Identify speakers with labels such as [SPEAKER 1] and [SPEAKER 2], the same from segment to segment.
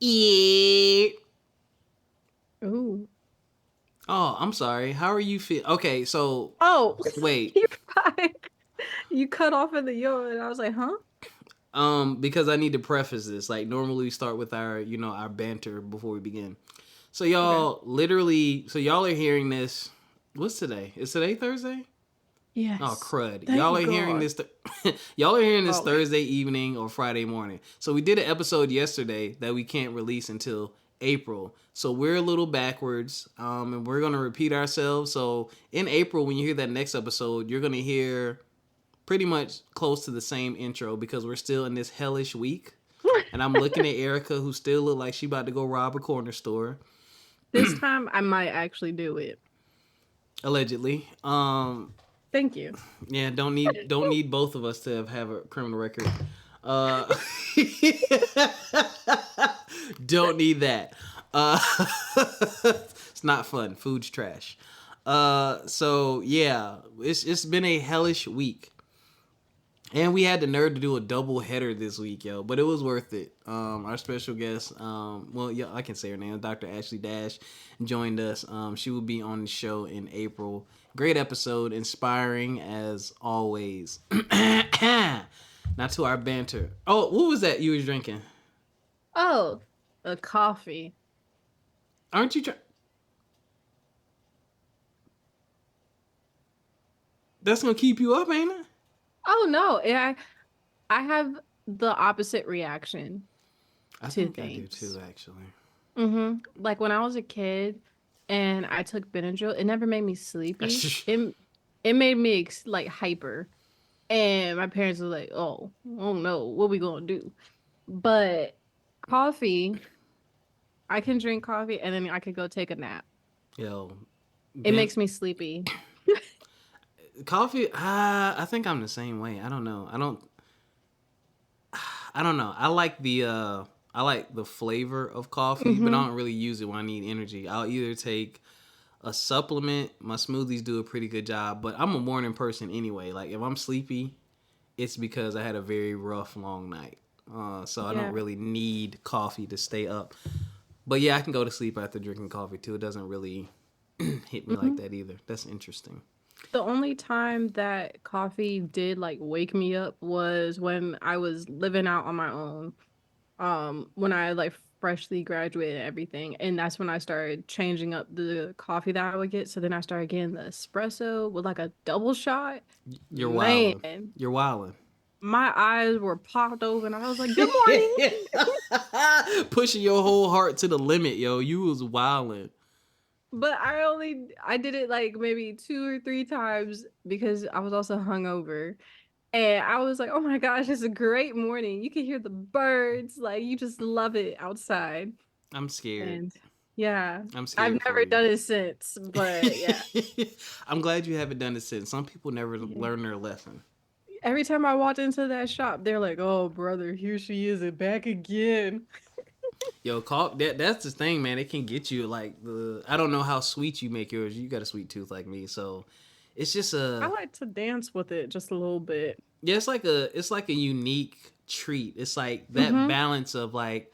[SPEAKER 1] Yeah.
[SPEAKER 2] Ooh.
[SPEAKER 1] Oh, I'm sorry. How are you feel? Okay, so
[SPEAKER 2] Oh,
[SPEAKER 1] wait.
[SPEAKER 2] you're fine. You cut off in the yo, and I was like, huh?
[SPEAKER 1] Because I need to preface this. Like normally we start with our banter before we begin. So
[SPEAKER 2] Okay.
[SPEAKER 1] y'all are hearing this. What's today? Is today Thursday? Oh
[SPEAKER 2] Yes.
[SPEAKER 1] crud! Y'all
[SPEAKER 2] Thank
[SPEAKER 1] are hearing
[SPEAKER 2] God.
[SPEAKER 1] this. Y'all are hearing this
[SPEAKER 2] Oh,
[SPEAKER 1] Thursday evening or Friday morning. So we did an episode yesterday that we can't release until April. So we're a little backwards, and we're gonna repeat ourselves. So in April, when you hear that next episode, you're gonna hear pretty much close to the same intro because we're still in this hellish week. And I'm looking at Erica, who still look like she about to go rob a corner store,
[SPEAKER 2] this time I might actually do it.
[SPEAKER 1] allegedly.
[SPEAKER 2] Thank you.
[SPEAKER 1] Yeah, don't need both of us to have a criminal record. Uh, don't need that. Uh, it's not fun. Food's trash. So yeah, it's been a hellish week. And we had the nerve to do a double header this week, yo. But it was worth it. Our special guest, well, yeah, I can say her name, Dr. Ashley Dash, joined us. She will be on the show in April. Great episode, inspiring as always. Now to our banter. Oh, what was that you was drinking?
[SPEAKER 2] Oh, a coffee.
[SPEAKER 1] Aren't you trying? That's gonna keep you up, ain't it?
[SPEAKER 2] Oh no, I have the opposite reaction
[SPEAKER 1] I
[SPEAKER 2] to
[SPEAKER 1] think I do
[SPEAKER 2] things.
[SPEAKER 1] too, actually.
[SPEAKER 2] Like when I was a kid and I took Benadryl, it never made me sleepy. It made me like hyper. And my parents were like, "Oh no, what we gonna do?" But coffee, I can drink coffee and then I could go take a nap.
[SPEAKER 1] Yo,
[SPEAKER 2] It
[SPEAKER 1] Ben,
[SPEAKER 2] makes me sleepy.
[SPEAKER 1] coffee. I think I'm the same way. I don't know. I don't know. I like the flavor of coffee, but I
[SPEAKER 2] Hmm.
[SPEAKER 1] don't really use it when I need energy. I'll either take a supplement. My smoothies do a pretty good job, but I'm a morning person anyway. Like if I'm sleepy, it's because I had a very rough long night. So I don't
[SPEAKER 2] Yeah.
[SPEAKER 1] really need coffee to stay up. But yeah, I can go to sleep after drinking coffee too. It doesn't really hit me like
[SPEAKER 2] Hmm.
[SPEAKER 1] that either. That's interesting.
[SPEAKER 2] The only time that coffee did like wake me up was when I was living out on my own. When I like freshly graduated and everything, and that's when I started changing up the coffee that I would get. So then I started getting the espresso with like a double shot.
[SPEAKER 1] You're wilding.
[SPEAKER 2] Man,
[SPEAKER 1] You're wilding.
[SPEAKER 2] my eyes were popped open. I was like, "Good morning."
[SPEAKER 1] Pushing your whole heart to the limit, yo. You was wilding.
[SPEAKER 2] But I did it like maybe 2 or 3 times because I was also hungover. And I was like, "Oh my gosh, it's a great morning. You can hear the birds, like you just love it outside."
[SPEAKER 1] I'm scared.
[SPEAKER 2] And yeah,
[SPEAKER 1] I'm
[SPEAKER 2] I've
[SPEAKER 1] scared for
[SPEAKER 2] never
[SPEAKER 1] you.
[SPEAKER 2] done it since, but yeah.
[SPEAKER 1] I'm glad you haven't done it since. Some people never
[SPEAKER 2] Yeah.
[SPEAKER 1] learn their lesson.
[SPEAKER 2] Every time I walked into that shop, they're like, "Oh, brother, here she is it back again."
[SPEAKER 1] Yo, that's the thing, man. It can get you like the. I don't know how sweet you make yours. You got a sweet tooth like me, so it's just
[SPEAKER 2] I
[SPEAKER 1] a.
[SPEAKER 2] like to dance with it just a little bit.
[SPEAKER 1] Yeah, it's like a unique treat. It's like that
[SPEAKER 2] Mm-hmm.
[SPEAKER 1] balance of like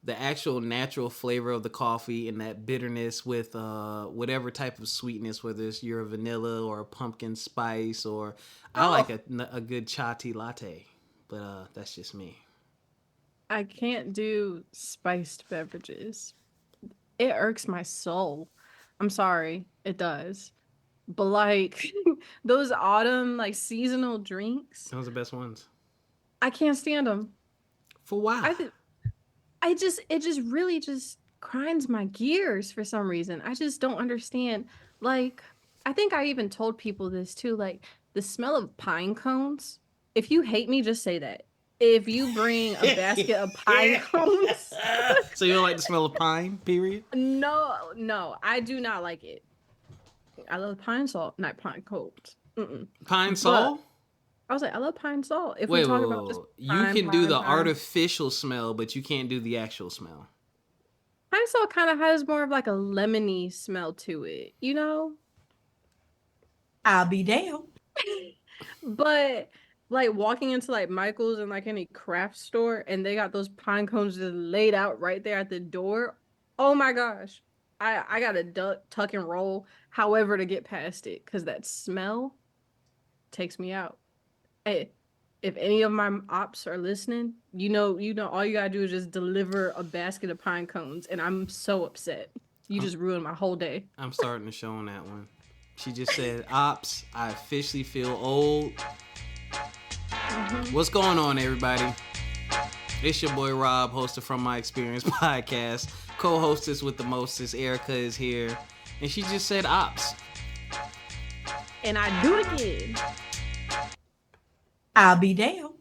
[SPEAKER 1] the actual natural flavor of the coffee and that bitterness with whatever type of sweetness, whether it's your vanilla or a pumpkin spice or I like
[SPEAKER 2] Oh,
[SPEAKER 1] a good chai tea latte, but that's just me.
[SPEAKER 2] I can't do spiced beverages. It irks my soul. I'm sorry, it does. But like those autumn like seasonal drinks,
[SPEAKER 1] Those are the best ones.
[SPEAKER 2] I can't stand them.
[SPEAKER 1] For why?
[SPEAKER 2] I th- I just it just really just grinds my gears for some reason. I just don't understand. Like I think I even told people this too, like the smell of pine cones. If you hate me, just say that. If you bring a basket of pine cones,
[SPEAKER 1] So you don't like the smell of pine? Period.
[SPEAKER 2] no, no, I do not like it. I love pine salt, not pine cones. Mm-mm.
[SPEAKER 1] Pine
[SPEAKER 2] But
[SPEAKER 1] sol?
[SPEAKER 2] I was like, I love pine salt. If we
[SPEAKER 1] Wait, wait,
[SPEAKER 2] talk
[SPEAKER 1] wait,
[SPEAKER 2] about just
[SPEAKER 1] wait. You
[SPEAKER 2] pine,
[SPEAKER 1] can do
[SPEAKER 2] pine,
[SPEAKER 1] the
[SPEAKER 2] pine,
[SPEAKER 1] artificial smell, but you can't do the actual smell.
[SPEAKER 2] pine salt kind of has more of like a lemony smell to it,
[SPEAKER 3] I'll be damned.
[SPEAKER 2] But like walking into like Michael's and like any craft store and they got those pine cones just laid out right there at the door. Oh my gosh. I gotta tuck and roll however to get past it because that smell takes me out. Hey, if any of my ops are listening, all you gotta do is just deliver a basket of pine cones, and I'm so upset. You just ruined my whole day.
[SPEAKER 1] I'm starting to show on that one. She just said, "Ops, I officially feel old." What's going on, everybody? It's your boy Rob, host of From My Experience podcast. Co-hostess with the mostest, Ericca is here, and she just said, "Ops."
[SPEAKER 2] And I do it again.
[SPEAKER 3] I'll be down.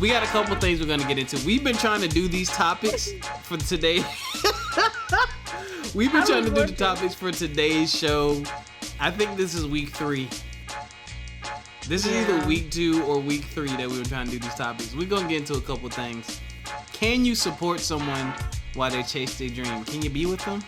[SPEAKER 1] We got a couple things we're gonna get into. We've been trying to do these topics for today. We've been trying to do the topics for today's show. I think this is week 3. This is either week 2 or week 3 that we were trying to do these topics. We're gonna get into a couple things. Can you support someone while they chase their dream? Can you be with them?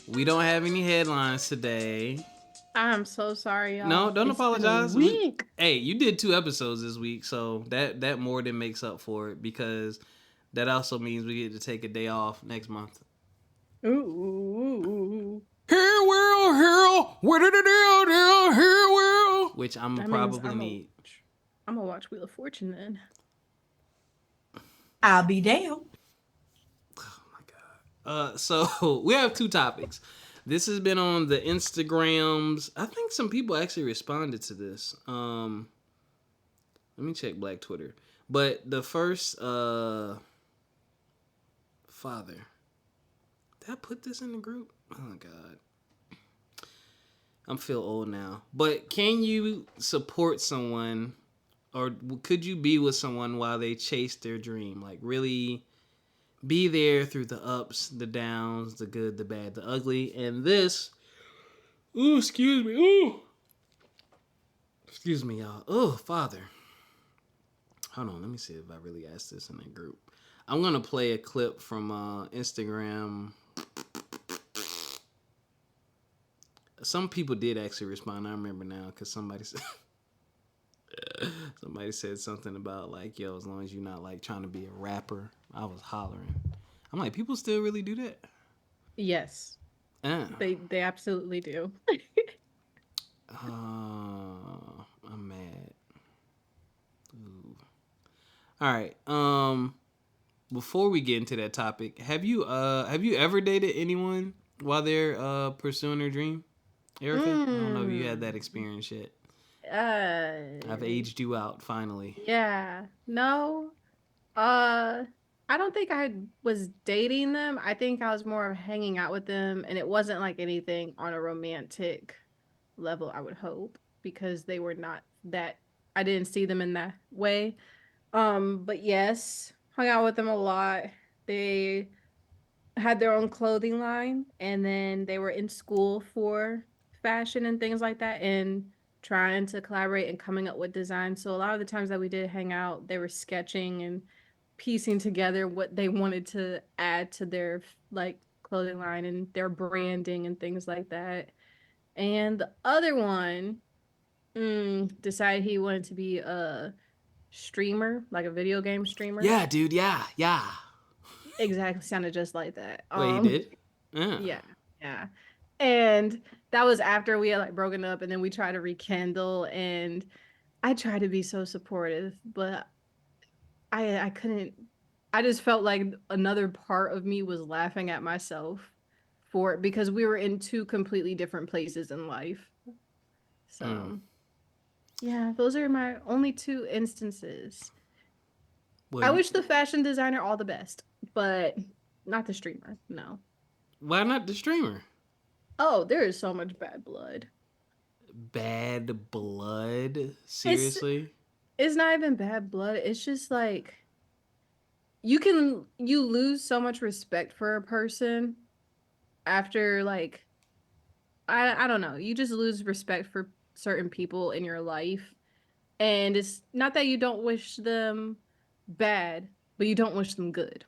[SPEAKER 1] We don't have any headlines today.
[SPEAKER 2] I'm so sorry, y'all.
[SPEAKER 1] No, don't apologize.
[SPEAKER 2] Week.
[SPEAKER 1] Hey, you did 2 episodes this week, so that more than makes up for it because that also means we get to take a day off next month.
[SPEAKER 2] Ooh.
[SPEAKER 1] Here, world, where did it do? Here, world. Which I'm probably need.
[SPEAKER 2] I'm gonna watch Wheel of Fortune then.
[SPEAKER 3] I'll be down.
[SPEAKER 1] So we have 2 topics. This has been on the Instagrams. I think some people actually responded to this. Let me check Black Twitter. But the first father. Did I put this in the group? Oh God. I'm feel old now. But can you support someone or could you be with someone while they chase their dream? Like really be there through the ups, the downs, the good, the bad, the ugly. And this, excuse me, y'all. Oh, Father. Hold on, let me see if I really asked this in a group. I'm going to play a clip from Instagram. Some people did actually respond. I remember now because somebody said something about like, yo, as long as you're not like trying to be a rapper. I was hollering. I'm like, people still really do that?
[SPEAKER 2] Yes. They absolutely do.
[SPEAKER 1] I'm mad. Ooh. All right. Before we get into that topic, have you ever dated anyone while they're pursuing their dream? Ericca? I don't know if you had that experience yet. I've aged you out finally.
[SPEAKER 2] Yeah. No. I don't think I was dating them. I think I was more of hanging out with them, and it wasn't like anything on a romantic level, I would hope, because they were not that. I didn't see them in that way. But yes, hung out with them a lot. They had their own clothing line, and then they were in school for fashion and things like that, and trying to collaborate and coming up with design. So a lot of the times that we did hang out, they were sketching and piecing together what they wanted to add to their like clothing line and their branding and things like that. And the other one decided he wanted to be a streamer, like a video game streamer.
[SPEAKER 1] Yeah, dude. Yeah.
[SPEAKER 2] Exactly, sounded just like that.
[SPEAKER 1] Wait, he did?
[SPEAKER 2] Yeah. And that was after we had like broken up, and then we tried to rekindle, and I tried to be so supportive, but I couldn't. I just felt like another part of me was laughing at myself for it because we were in 2 completely different places in life. So, yeah, those are my only 2 instances. I wish the fashion designer all the best, but not the streamer. No.
[SPEAKER 1] Why not the streamer?
[SPEAKER 2] Oh, there is so much bad blood.
[SPEAKER 1] Bad blood?
[SPEAKER 2] It's
[SPEAKER 1] Seriously?
[SPEAKER 2] it's not even bad blood. It's just like you lose so much respect for a person after like I don't know. You just lose respect for certain people in your life. And it's not that you don't wish them bad, but you don't wish them good.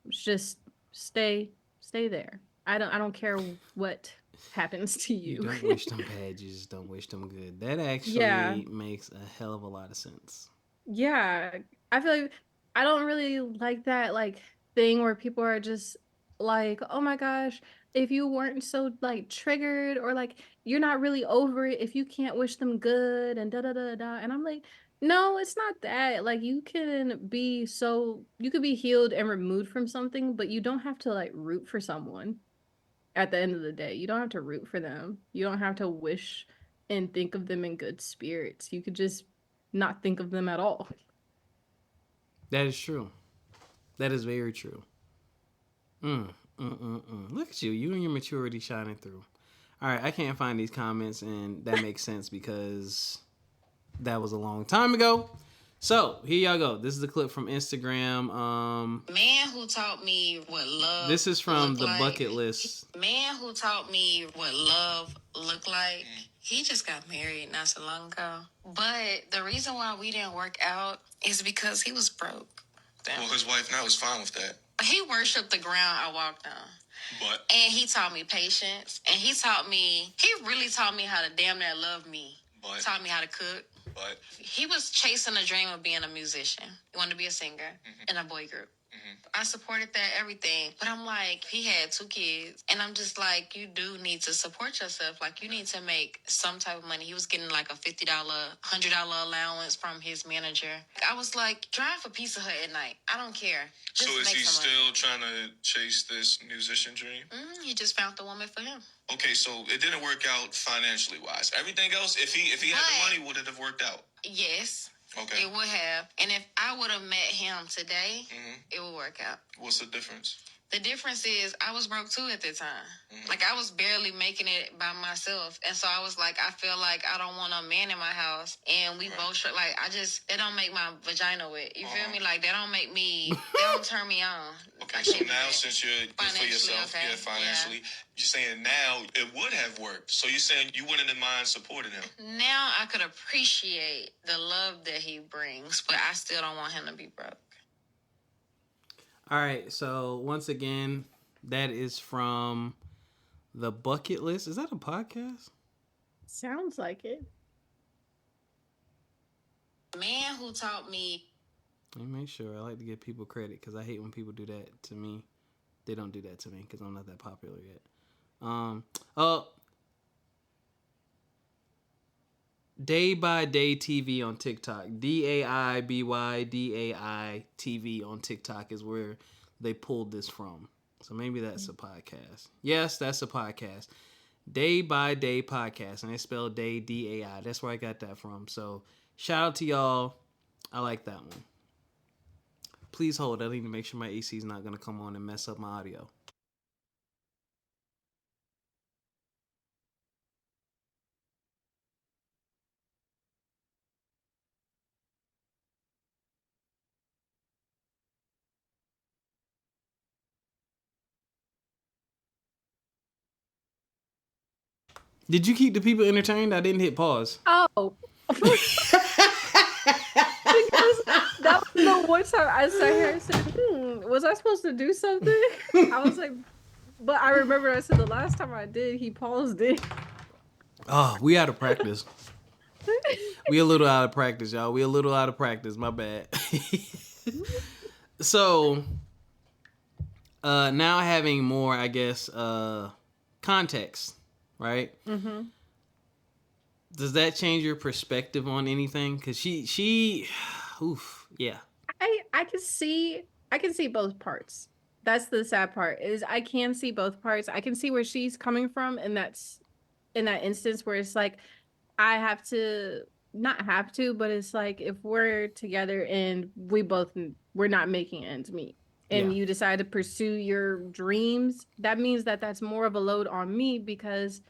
[SPEAKER 2] It's just stay there. I don't care what happens to
[SPEAKER 1] You
[SPEAKER 2] you.
[SPEAKER 1] don't wish them bad, you just don't wish them good. That
[SPEAKER 2] Yeah.
[SPEAKER 1] actually makes a hell of a lot of sense.
[SPEAKER 2] Yeah. I feel like I don't really like that like thing where people are just like, "Oh my gosh, if you weren't so like triggered or like you're not really over it if you can't wish them good and da da da da." And I'm like, "No, it's not that. Like you could be healed and removed from something, but you don't have to like root for someone at the end of the day. You don't have to root for them. You don't have to wish and think of them in good spirits. You could just not think of them at all."
[SPEAKER 1] That is true. That is very true. Mm, Look at you. You and your maturity shining through. All right, I can't find these comments, and that makes sense because that was a long time ago. So here y'all go. This is a clip from Instagram.
[SPEAKER 3] Man who taught me what love.
[SPEAKER 1] This is from the
[SPEAKER 3] like.
[SPEAKER 1] bucket list.
[SPEAKER 3] Man who taught me what love looked like. He just got married not so long ago. But the reason why we didn't work out is because he was broke.
[SPEAKER 4] Well, his wife now is fine with that.
[SPEAKER 3] He worshipped the ground I walked on.
[SPEAKER 4] But
[SPEAKER 3] And he taught me patience. And he really taught me how to damn near love me.
[SPEAKER 4] But
[SPEAKER 3] Taught me how to cook.
[SPEAKER 4] But
[SPEAKER 3] He was chasing a dream of being a musician. He wanted to be a singer in a boy group. I supported that, everything. But I'm like, he had 2 kids. And I'm just like, you do need to support yourself. Like, you need to make some type of money. He was getting like a $50, $100 allowance from his manager. I was like, drive for Pizza Hut at night. I don't care. Just
[SPEAKER 4] so is
[SPEAKER 3] make
[SPEAKER 4] he
[SPEAKER 3] some
[SPEAKER 4] still
[SPEAKER 3] money.
[SPEAKER 4] trying to chase this musician dream?
[SPEAKER 3] He just found the woman for him.
[SPEAKER 4] Okay, so it didn't work out financially wise. Everything else, if he had the money, would it have worked out?
[SPEAKER 3] Yes.
[SPEAKER 4] Okay.
[SPEAKER 3] It would have. And if I would have met him today, it would work out.
[SPEAKER 4] What's the difference?
[SPEAKER 3] The difference is I was broke too at the time. Like I was barely making it by myself. And so I was like, I feel like I don't want a man in my house. And we both like that don't make my vagina wet. You feel me? Like that don't turn me on.
[SPEAKER 4] Okay, so now since you're good for yourself,
[SPEAKER 3] okay.
[SPEAKER 4] financially, you're saying now it would have worked. So you're saying you wouldn't mind supporting him.
[SPEAKER 3] Now I could appreciate the love that he brings, but I still don't want him to be broke.
[SPEAKER 1] All right, so once again, that is from the bucket list. Is that a podcast?
[SPEAKER 2] Sounds like it.
[SPEAKER 3] Man who taught me.
[SPEAKER 1] Let me make sure. I like to give people credit because I hate when people do that to me. They don't do that to me because I'm not that popular yet. Day by Day TV on TikTok. DAIBY TV on TikTok is where they pulled this from. So maybe that's a podcast. Yes, that's a podcast. Day by Day podcast, and they spell day DAI. That's where I got that from. So shout out to y'all. I like that one. Please hold. I need to make sure my AC is not gonna come on and mess up my audio. Did you keep the people entertained? I didn't hit pause.
[SPEAKER 2] Oh. Because that was the one time I sat here and said, was I supposed to do something? I was like, but I remember I said the last time I did, he paused it.
[SPEAKER 1] Oh, we out of practice. We a little out of practice, y'all. We a little out of practice. My bad. So, now having more, I guess, context, right? Mm-hmm. Does that change your perspective on anything? Because she, oof, yeah.
[SPEAKER 2] I can see both parts. That's the sad part is I can see both parts. I can see where she's coming from, and that's in that instance where it's like I have to not have to, but it's like if we're together and we're not making ends meet, and
[SPEAKER 1] Yeah.
[SPEAKER 2] you decide to pursue your dreams, that means that that's more of a load on me because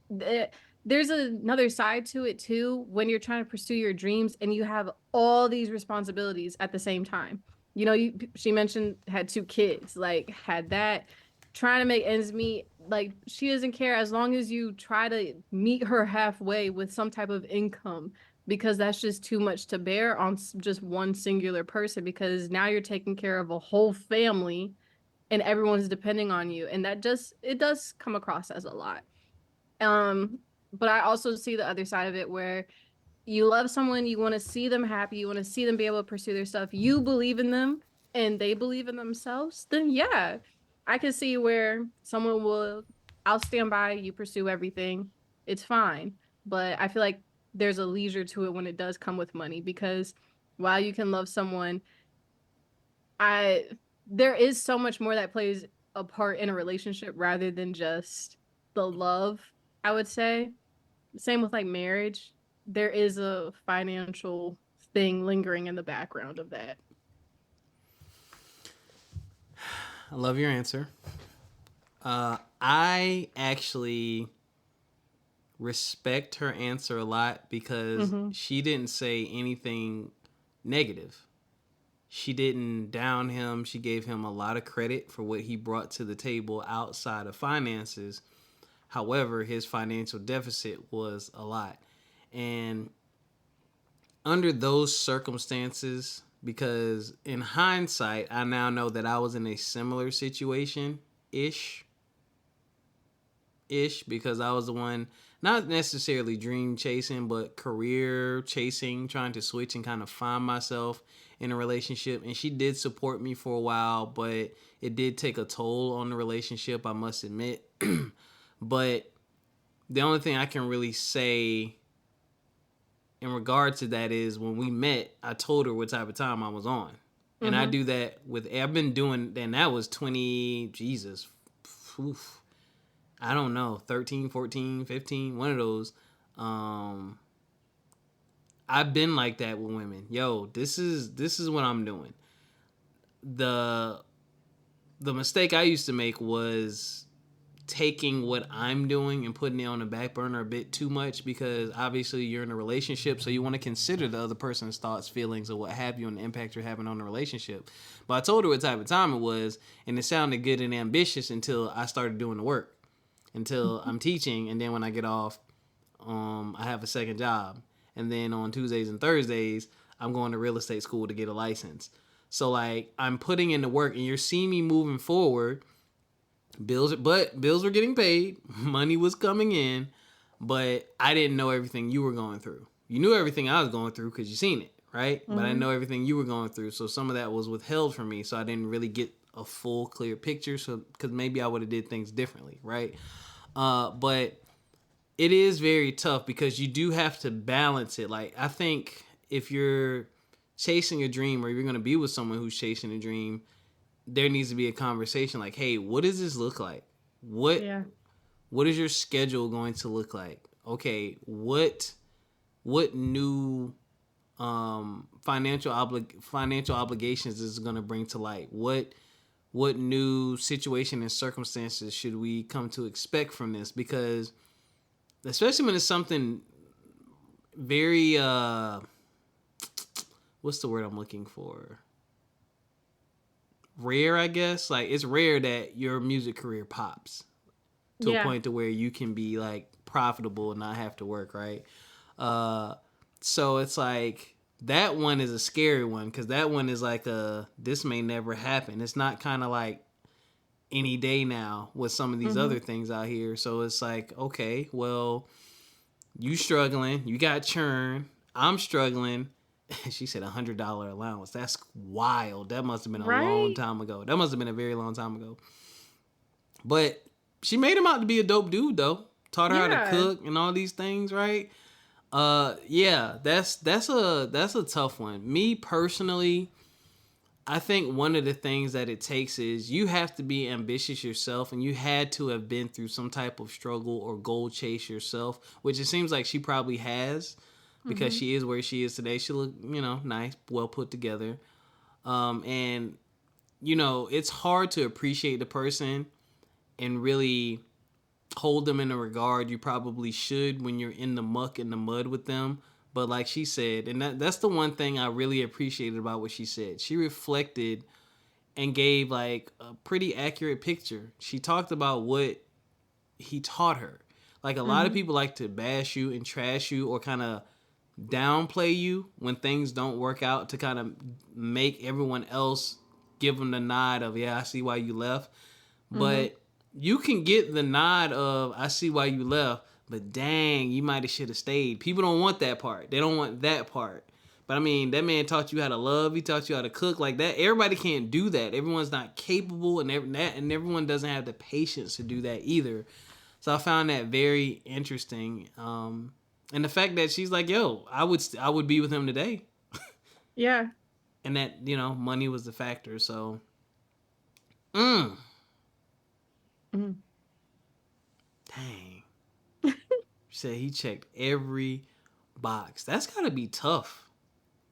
[SPEAKER 2] there's another side to it too when you're trying to pursue your dreams and you have all these responsibilities at the same time. You know, she mentioned had 2 kids, like had that trying to make ends meet. Like she doesn't care as long as you try to meet her halfway with some type of income, because that's just too much to bear on just one singular person, because now you're taking care of a whole family and everyone's depending on you, and that just it does come across as a lot. um, but I also see the other side of it where you love someone, you want to see them happy, you want to see them be able to pursue their stuff, you believe in them and they believe in themselves, then yeah, I can see where someone will, I'll stand by, you pursue everything. It's fine. But I feel like there's a leisure to it when it does come with money, because while you can love someone, I there is so much more that plays a part in a relationship rather than just the love, I would say. Same with like marriage. There is a financial thing lingering in the background of that.
[SPEAKER 1] I love your answer. I actually respect her answer a lot because she didn't say anything negative. She didn't down him. She gave him a lot of credit for what he brought to the table outside of finances. However, his financial deficit was a lot. And under those circumstances, because in hindsight, I now know that I was in a similar situation ish, because I was the one, not necessarily dream chasing, but career chasing, trying to switch and kind of find myself in a relationship. And she did support me for a while, but it did take a toll on the relationship, I must admit. But the only thing I can really say in regard to that is when we met, I told her what type of time I was on. And I do that I've been doing, and that was 20, Jesus, oof, I don't know, 13, 14, 15, one of those. I've been like that with women. Yo, this is what I'm doing. The mistake I used to make was taking what I'm doing and putting it on the back burner a bit too much, because obviously you're in a relationship, so you want to consider the other person's thoughts, feelings, or what have you, and the impact you're having on the relationship. But I told her what type of time it was, and it sounded good and ambitious until I started doing the work, until I'm teaching, and then when I get off, I have a second job, and then on Tuesdays and Thursdays, I'm going to real estate school to get a license. So like I'm putting in the work, and you're seeing me moving forward. Bills were getting paid, money was coming in, but I didn't know everything you were going through. You knew everything I was going through because you seen it, right? But I didn't know everything you were going through, so some of that was withheld from me, so I didn't really get a full, clear picture. So because maybe I would have did things differently, right? But it is very tough because you do have to balance it. Like I think if you're chasing a dream, or you're going to be with someone who's chasing a dream, there needs to be a conversation like, hey, what does this look like? What is your schedule going to look like? Okay, what new financial obligations is going to bring to light? What new situation and circumstances should we come to expect from this? Because especially when it's something very what's the word I'm looking for? Rare, I guess. Like it's rare that your music career pops to a point to where you can be like profitable and not have to work, right? So it's like that one is a scary one, because that one is like this may never happen. It's not kind of like any day now with some of these other things out here. So it's like, okay, well, you struggling, you got churn, I'm struggling. She said $100 allowance. That's wild. That must have been a long time ago. That must have been a very long time ago. But she made him out to be a dope dude, though. Taught her how to cook and all these things, right? Yeah, that's a tough one. Me personally, I think one of the things that it takes is you have to be ambitious yourself, and you had to have been through some type of struggle or goal chase yourself, which it seems like she probably has, because she is where she is today. She look, nice, well put together. And it's hard to appreciate the person and really hold them in a regard you probably should when you're in the muck and the mud with them. But like she said, and that's the one thing I really appreciated about what she said. She reflected and gave like a pretty accurate picture. She talked about what he taught her. Like a lot of people like to bash you and trash you or kind of downplay you when things don't work out to kind of make everyone else give them the nod of, yeah, I see why you left. But you can get the nod of, I see why you left, but dang, you might have should have stayed. People don't want that part. They don't want that part. But I mean, that man taught you how to love. He taught you how to cook like that. Everybody can't do that. Everyone's not capable, and everyone doesn't have the patience to do that either. So I found that very interesting. And the fact that she's like, yo, I would be with him today.
[SPEAKER 2] Yeah.
[SPEAKER 1] And that, money was the factor. So, dang. She said he checked every box. That's got to be tough.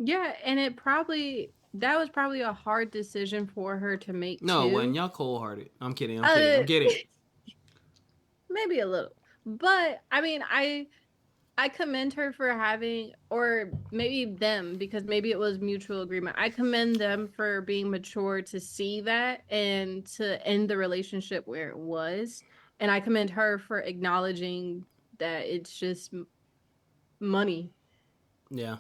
[SPEAKER 2] Yeah, and that was probably a hard decision for her to make,
[SPEAKER 1] No,
[SPEAKER 2] too.
[SPEAKER 1] when y'all cold-hearted. I'm kidding. I'm kidding.
[SPEAKER 2] Maybe a little. But, I mean, I commend her for having, or maybe them, because maybe it was mutual agreement. I commend them for being mature to see that and to end the relationship where it was. And I commend her for acknowledging that it's just money.
[SPEAKER 1] Yeah.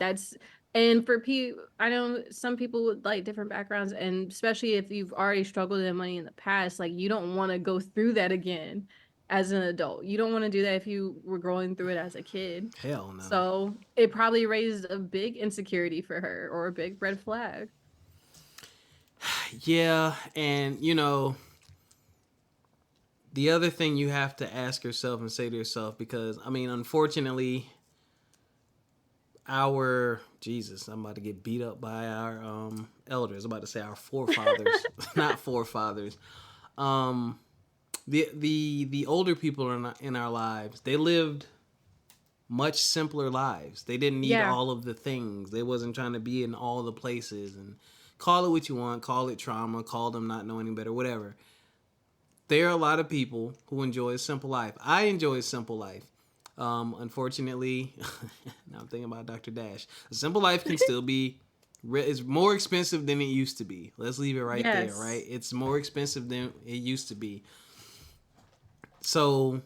[SPEAKER 2] And for people, I know some people with like different backgrounds, and especially if you've already struggled with money in the past, like you don't want to go through that again as an adult. You don't want to do that if you were going through it as a kid.
[SPEAKER 1] Hell no.
[SPEAKER 2] So it probably raised a big insecurity for her, or a big red flag.
[SPEAKER 1] Yeah, and the other thing you have to ask yourself and say to yourself, because I mean, unfortunately, I'm about to get beat up by our elders. I'm about to say our forefathers, not forefathers. The older people in our lives, they lived much simpler lives. They didn't need all of the things. They wasn't trying to be in all the places. And call it what you want. Call it trauma. Call them not knowing any better. Whatever. There are a lot of people who enjoy a simple life. I enjoy a simple life. Unfortunately, now I'm thinking about Dr. Dash. A simple life can still be, it's more expensive than it used to be. Let's leave it right there, right? It's more expensive than it used to be. So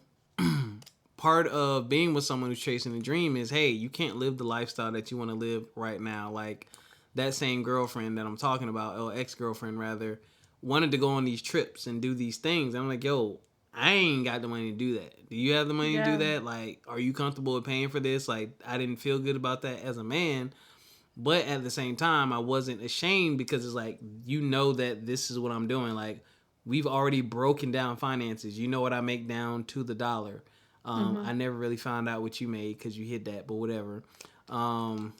[SPEAKER 1] part of being with someone who's chasing a dream is, hey, you can't live the lifestyle that you want to live right now. Like that same girlfriend that I'm talking about, or ex-girlfriend rather, wanted to go on these trips and do these things. I'm like, yo, I ain't got the money to do that. Do you have the money to do that? Like, are you comfortable with paying for this? Like, I didn't feel good about that as a man. But at the same time, I wasn't ashamed because it's like, that this is what I'm doing. Like, we've already broken down finances. You know what I make down to the dollar. I never really found out what you made because you hit that, but whatever. I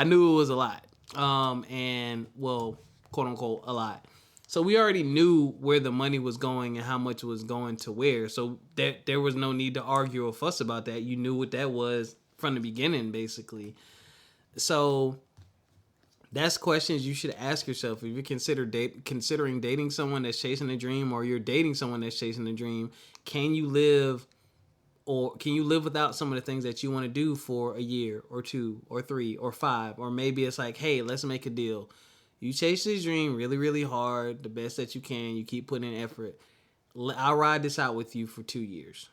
[SPEAKER 1] knew it was a lot. And, well, quote unquote, a lot. So we already knew where the money was going and how much was going to where. So there was no need to argue or fuss about that. You knew what that was from the beginning, basically. So that's questions you should ask yourself. If you're considering dating someone that's chasing a dream, or you're dating someone that's chasing a dream, can you live without some of the things that you want to do for a year or 2 or 3 or 5? Or maybe it's like, hey, let's make a deal. You chase this dream really, really hard, the best that you can. You keep putting in effort. I'll ride this out with you for 2 years.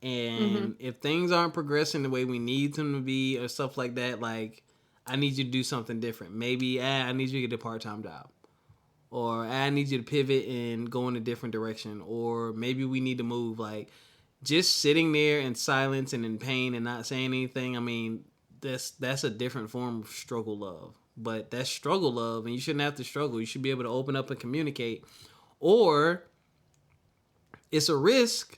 [SPEAKER 1] And if things aren't progressing the way we need them to be or stuff like that, like, I need you to do something different. Maybe I need you to get a part-time job. Or I need you to pivot and go in a different direction. Or maybe we need to move. Like, just sitting there in silence and in pain and not saying anything, I mean, that's a different form of struggle love. But that's struggle love, and you shouldn't have to struggle. You should be able to open up and communicate. Or it's a risk,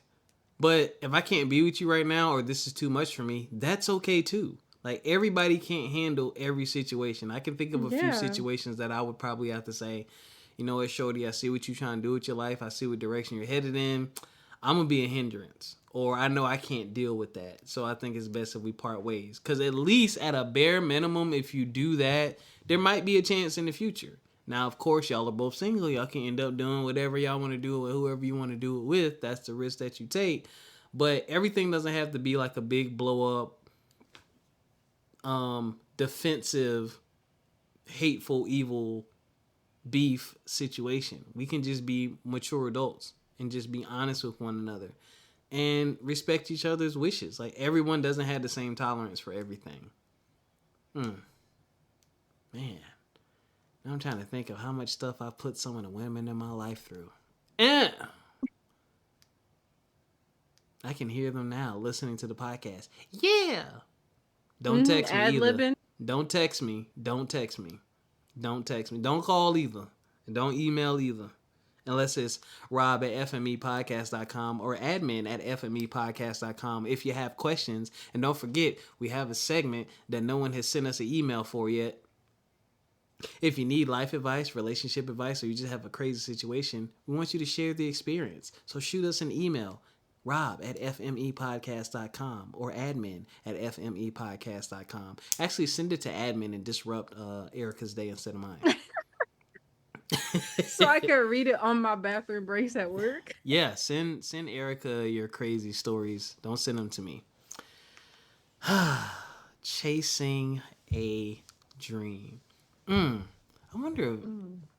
[SPEAKER 1] but if I can't be with you right now, or this is too much for me, that's okay too. Like, everybody can't handle every situation. I can think of a few situations that I would probably have to say, you know what, shorty, I see what you're trying to do with your life. I see what direction you're headed in. I'm going to be a hindrance. Or I know I can't deal with that. So I think it's best if we part ways. Because at least at a bare minimum, if you do that, there might be a chance in the future. Now, of course, y'all are both single. Y'all can end up doing whatever y'all want to do with whoever you want to do it with. That's the risk that you take. But everything doesn't have to be like a big blow up, defensive, hateful, evil beef situation. We can just be mature adults and just be honest with one another and respect each other's wishes. Like, everyone doesn't have the same tolerance for everything. Man. Now I'm trying to think of how much stuff I've put some of the women in my life through. I can hear them now listening to the podcast. Yeah. Don't text me either.
[SPEAKER 2] Ad-libbing.
[SPEAKER 1] Don't text me. Don't text me. Don't text me. Don't call either. And don't email either. Unless it's rob@fmepodcast.com or admin@fmepodcast.com if you have questions. And don't forget, we have a segment that no one has sent us an email for yet. If you need life advice, relationship advice, or you just have a crazy situation, we want you to share the experience. So shoot us an email, rob@fmepodcast.com or admin@fmepodcast.com. Actually, send it to admin and disrupt Ericca's day instead of mine.
[SPEAKER 2] So I can read it on my bathroom breaks at work.
[SPEAKER 1] Yeah, send Ericca your crazy stories. Don't send them to me. Chasing a dream. I wonder.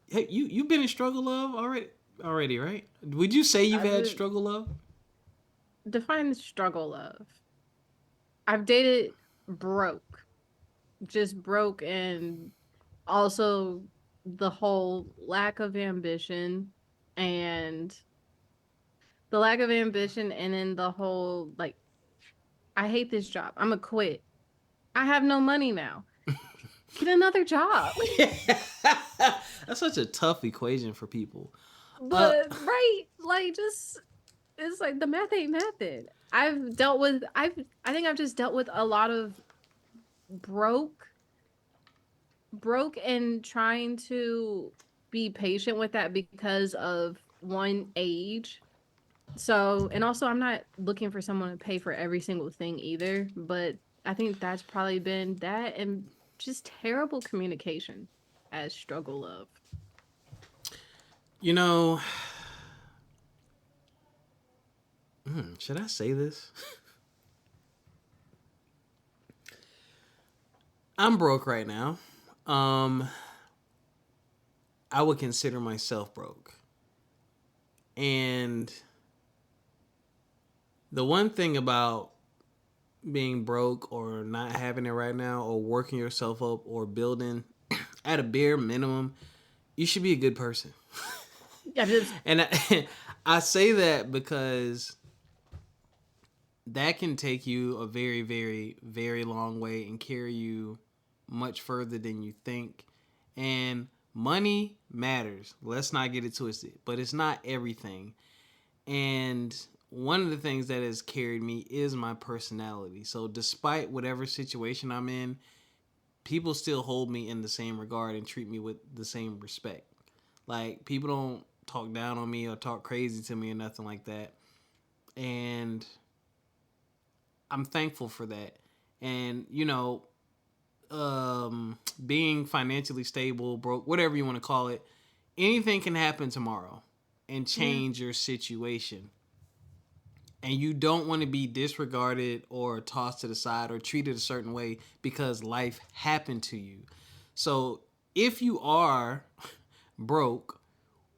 [SPEAKER 1] Hey, you've been in struggle love already, right? Would you say you've had struggle love?
[SPEAKER 2] Define struggle love. I've dated broke, just broke, and also the whole lack of ambition, and then the whole like, I hate this job. I'm gonna quit. I have no money now. Get another job.
[SPEAKER 1] That's such a tough equation for people.
[SPEAKER 2] But right, like, just, it's like the math ain't mathing. I think I've just dealt with a lot of broke and trying to be patient with that because of one, age. So, and also I'm not looking for someone to pay for every single thing either, but I think that's probably been that, and just terrible communication as struggle love.
[SPEAKER 1] You know, should I say this? I'm broke right now. I would consider myself broke. And the one thing about being broke or not having it right now, or working yourself up or building, at a bare minimum, you should be a good person. And I say that because that can take you a very, very, very long way and carry you much further than you think. And money matters. Let's not get it twisted. But it's not everything. And one of the things that has carried me is my personality. So despite whatever situation I'm in, people still hold me in the same regard and treat me with the same respect. Like, people don't talk down on me or talk crazy to me or nothing like that. And I'm thankful for that. And, you know, being financially stable, broke, whatever you want to call it, anything can happen tomorrow and change your situation. And you don't want to be disregarded or tossed to the side or treated a certain way because life happened to you. So if you are broke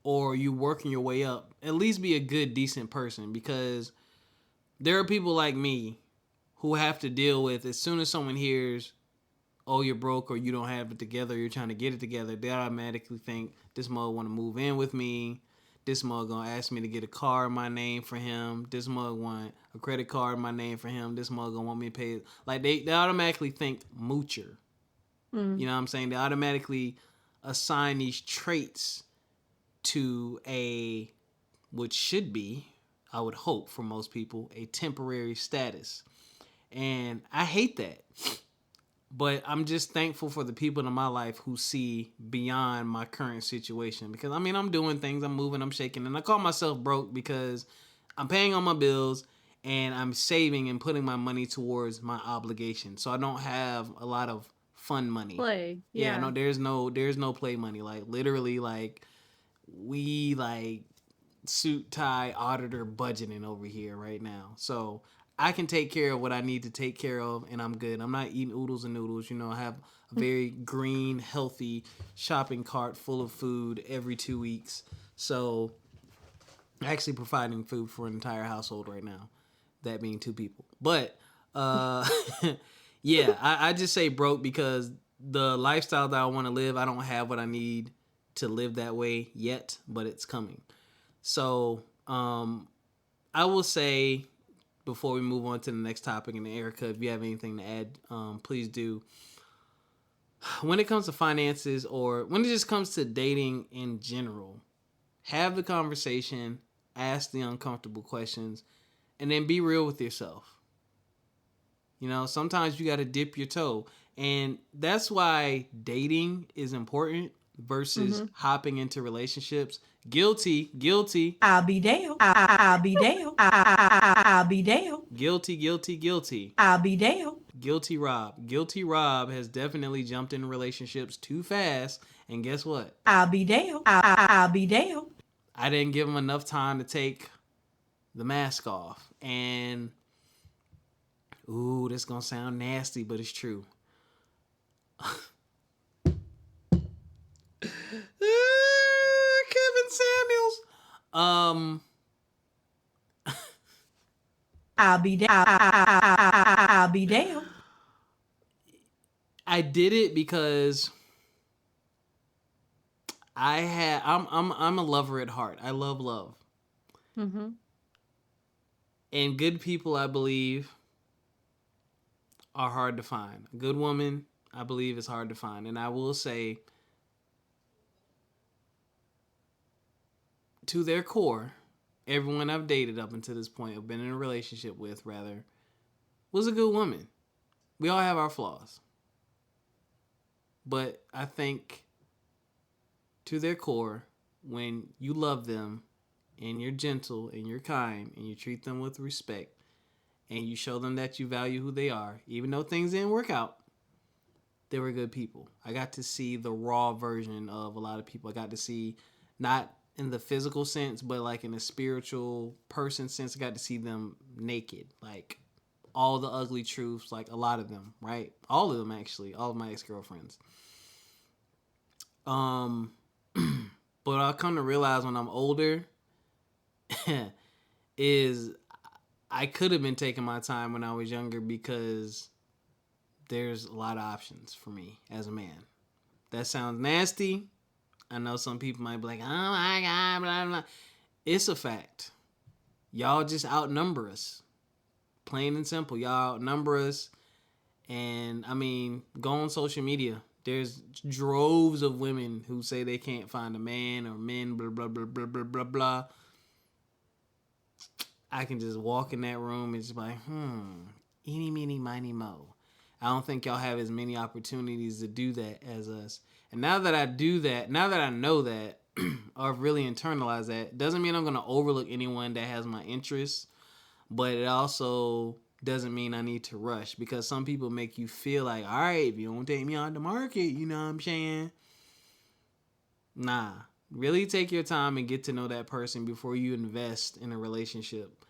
[SPEAKER 1] or you working your way up, at least be a good, decent person, because there are people like me who have to deal with, as soon as someone hears, oh, you're broke or you don't have it together, you're trying to get it together, they automatically think this mug want to move in with me. This mug gonna ask me to get a car in my name for him. This mug want a credit card in my name for him. This mug gonna want me to pay. Like, they automatically think moocher. You know what I'm saying? They automatically assign these traits to which should be, I would hope for most people, a temporary status. And I hate that. But I'm just thankful for the people in my life who see beyond my current situation. Because, I mean, I'm doing things, I'm moving, I'm shaking. And I call myself broke because I'm paying all my bills and I'm saving and putting my money towards my obligations. So I don't have a lot of fun money.
[SPEAKER 2] Play.
[SPEAKER 1] Yeah,
[SPEAKER 2] Yeah.
[SPEAKER 1] no, there's no play money. Like literally, like we like suit tie auditor budgeting over here right now. So I can take care of what I need to take care of, and I'm good. I'm not eating oodles and noodles. You know, I have a very green, healthy shopping cart full of food every 2 weeks. So actually providing food for an entire household right now. That being 2 people. But yeah, I just say broke because the lifestyle that I want to live, I don't have what I need to live that way yet, but it's coming. So I will say before we move on to the next topic, and Ericca, if you have anything to add, please do. When it comes to finances or when it just comes to dating in general, have the conversation, ask the uncomfortable questions, and then be real with yourself. You know, sometimes you got to dip your toe. And that's why dating is important versus hopping into relationships. Guilty.
[SPEAKER 5] I'll be damned. I'll be damned. I'll be damned.
[SPEAKER 1] Guilty.
[SPEAKER 5] I'll be damned.
[SPEAKER 1] Guilty Rob. Guilty Rob has definitely jumped in relationships too fast. And guess what?
[SPEAKER 5] I'll be damned. I'll be damned.
[SPEAKER 1] I didn't give him enough time to take the mask off. And, ooh, this gonna sound nasty, but it's true. Kevin Samuels.
[SPEAKER 5] I'll be damned. I'll be damned.
[SPEAKER 1] I did it because I'm a lover at heart. I love love.
[SPEAKER 2] Mm-hmm.
[SPEAKER 1] And good people, I believe, are hard to find. A good woman, I believe, is hard to find. And I will say, to their core, everyone I've dated up until this point, or been in a relationship with, rather, was a good woman. We all have our flaws. But I think, to their core, when you love them, and you're gentle, and you're kind, and you treat them with respect, and you show them that you value who they are, even though things didn't work out, they were good people. I got to see the raw version of a lot of people. I got to see, not in the physical sense, but like in the spiritual person sense, I got to see them naked. Like, all the ugly truths, like a lot of them, right? All of them, actually. All of my ex-girlfriends. But I come to realize when I'm older is I could have been taking my time when I was younger because there's a lot of options for me as a man. That sounds nasty. I know some people might be like, oh my God, blah, blah. It's a fact. Y'all just outnumber us. Plain and simple. Y'all outnumber us. And, I mean, go on social media. There's droves of women who say they can't find a man or men, blah, blah, blah, blah, blah, blah, blah. I can just walk in that room and just be like, eeny, meeny, miny, mo. I don't think y'all have as many opportunities to do that as us. And now that I do that, now that I know that, or I've really internalized that, doesn't mean I'm going to overlook anyone that has my interests, but it also doesn't mean I need to rush, because some people make you feel like, all right, if you don't take me on the market, you know what I'm saying? Nah. Really take your time and get to know that person before you invest in a relationship.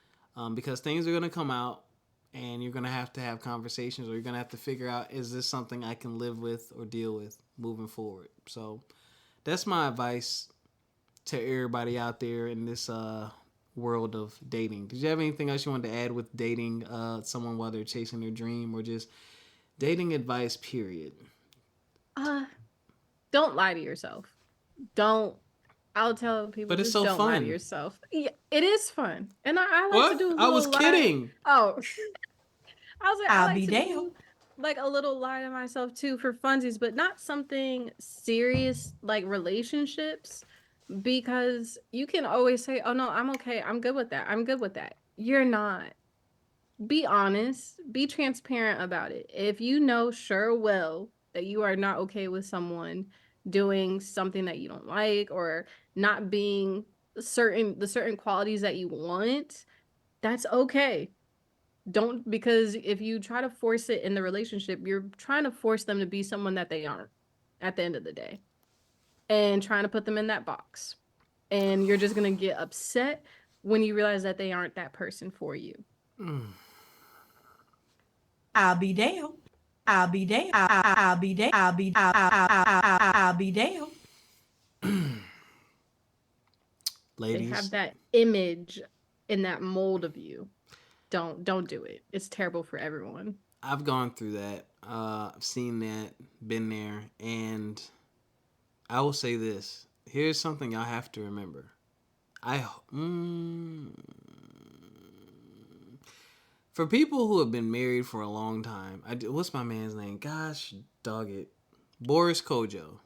[SPEAKER 1] Because things are going to come out and you're going to have conversations, or you're going to have to figure out, is this something I can live with or deal with moving forward? So that's my advice to everybody out there in this world of dating. Did you have anything else you wanted to add with dating someone while they're chasing their dream, or just dating advice, period?
[SPEAKER 2] Don't lie to yourself. I'll tell people,
[SPEAKER 1] but it's
[SPEAKER 2] just
[SPEAKER 1] so
[SPEAKER 2] don't
[SPEAKER 1] fun.
[SPEAKER 2] lie to yourself. Yeah, it is fun. And I like
[SPEAKER 1] What?
[SPEAKER 2] to do a little
[SPEAKER 1] I was kidding.
[SPEAKER 2] Oh. I was like,
[SPEAKER 5] I'll
[SPEAKER 2] I like
[SPEAKER 5] be
[SPEAKER 2] to
[SPEAKER 5] damned.
[SPEAKER 2] do like a little lie to myself too for funsies, but not something serious like relationships, because you can always say, oh no, I'm okay. I'm good with that. You're not. Be honest. Be transparent about it. If you know sure well that you are not okay with someone doing something that you don't like, or not being the certain qualities that you want, that's okay. Don't, because if you try to force it in the relationship, you're trying to force them to be someone that they aren't at the end of the day, and trying to put them in that box. And you're just going to get upset when you realize that they aren't that person for you.
[SPEAKER 5] I'll be damned. I'll be damned. I'll be damned. I'll be damned.
[SPEAKER 1] Ladies,
[SPEAKER 2] They have that image and that mold of you. Don't do it. It's terrible for everyone.
[SPEAKER 1] I've gone through that. I've seen that, been there, and I will say this. Here's something y'all have to remember. For people who have been married for a long time, what's my man's name? Gosh, dog it. Boris Kojo.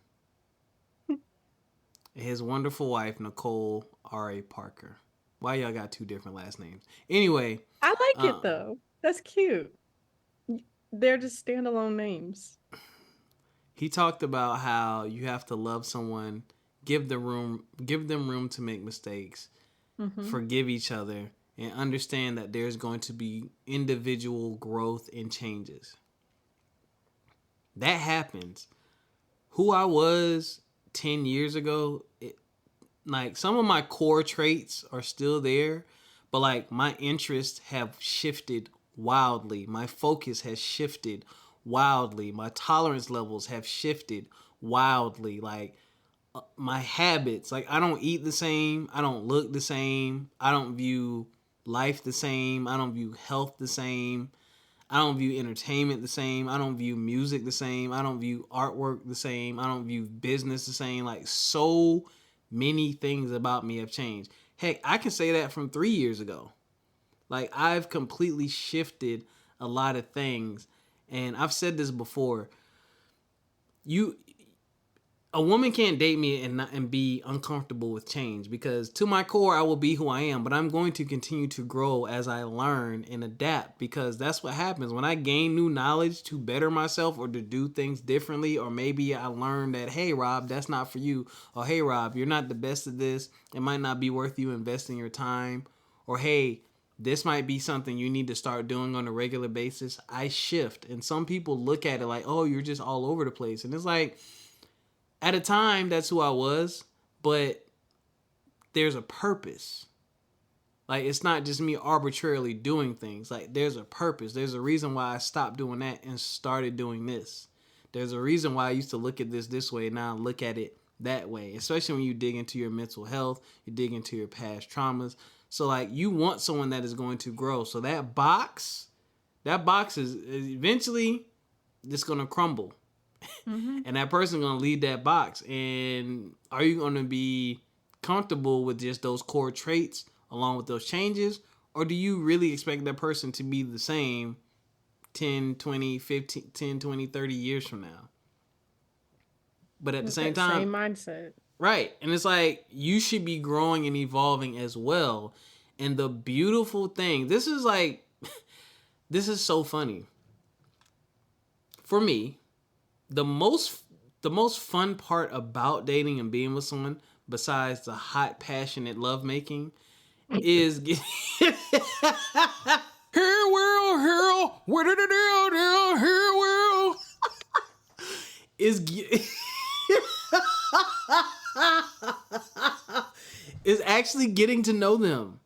[SPEAKER 1] His wonderful wife, Nicole R.A. Parker. Why y'all got two different last names? Anyway.
[SPEAKER 2] I like it, though. That's cute. They're just standalone names.
[SPEAKER 1] He talked about how you have to love someone, give them room to make mistakes, forgive each other, and understand that there's going to be individual growth and changes. That happens. Who I was 10 years ago, like some of my core traits are still there, but like my interests have shifted wildly. My focus has shifted wildly. My tolerance levels have shifted wildly. Like my habits, like I don't eat the same. I don't look the same. I don't view life the same. I don't view health the same. I don't view entertainment the same. I don't view music the same. I don't view artwork the same. I don't view business the same. Like so many things about me have changed. Heck, I can say that from 3 years ago. Like I've completely shifted a lot of things. And I've said this before. A woman can't date me and be uncomfortable with change, because to my core, I will be who I am, but I'm going to continue to grow as I learn and adapt, because that's what happens when I gain new knowledge to better myself or to do things differently. Or maybe I learn that, hey, Rob, that's not for you. Or, hey, Rob, you're not the best at this. It might not be worth you investing your time. Or, hey, this might be something you need to start doing on a regular basis. I shift. And some people look at it like, oh, you're just all over the place. And it's like, at a time, that's who I was, but there's a purpose. Like, it's not just me arbitrarily doing things. Like, there's a purpose. There's a reason why I stopped doing that and started doing this. There's a reason why I used to look at this way and now I look at it that way, especially when you dig into your mental health, you dig into your past traumas. So, like, you want someone that is going to grow. So that box is eventually just going to crumble. And that person's going to lead that box. And are you going to be comfortable with just those core traits along with those changes? Or do you really expect that person to be the same 10, 20, 15, 10, 20, 30 years from now? But at the same time...
[SPEAKER 2] Same mindset.
[SPEAKER 1] Right. And it's like, you should be growing and evolving as well. And the beautiful thing... This is so funny. For me... The most fun part about dating and being with someone, besides the hot, passionate lovemaking, is Hey world, hero, what did it do? Hey world, is actually getting to know them.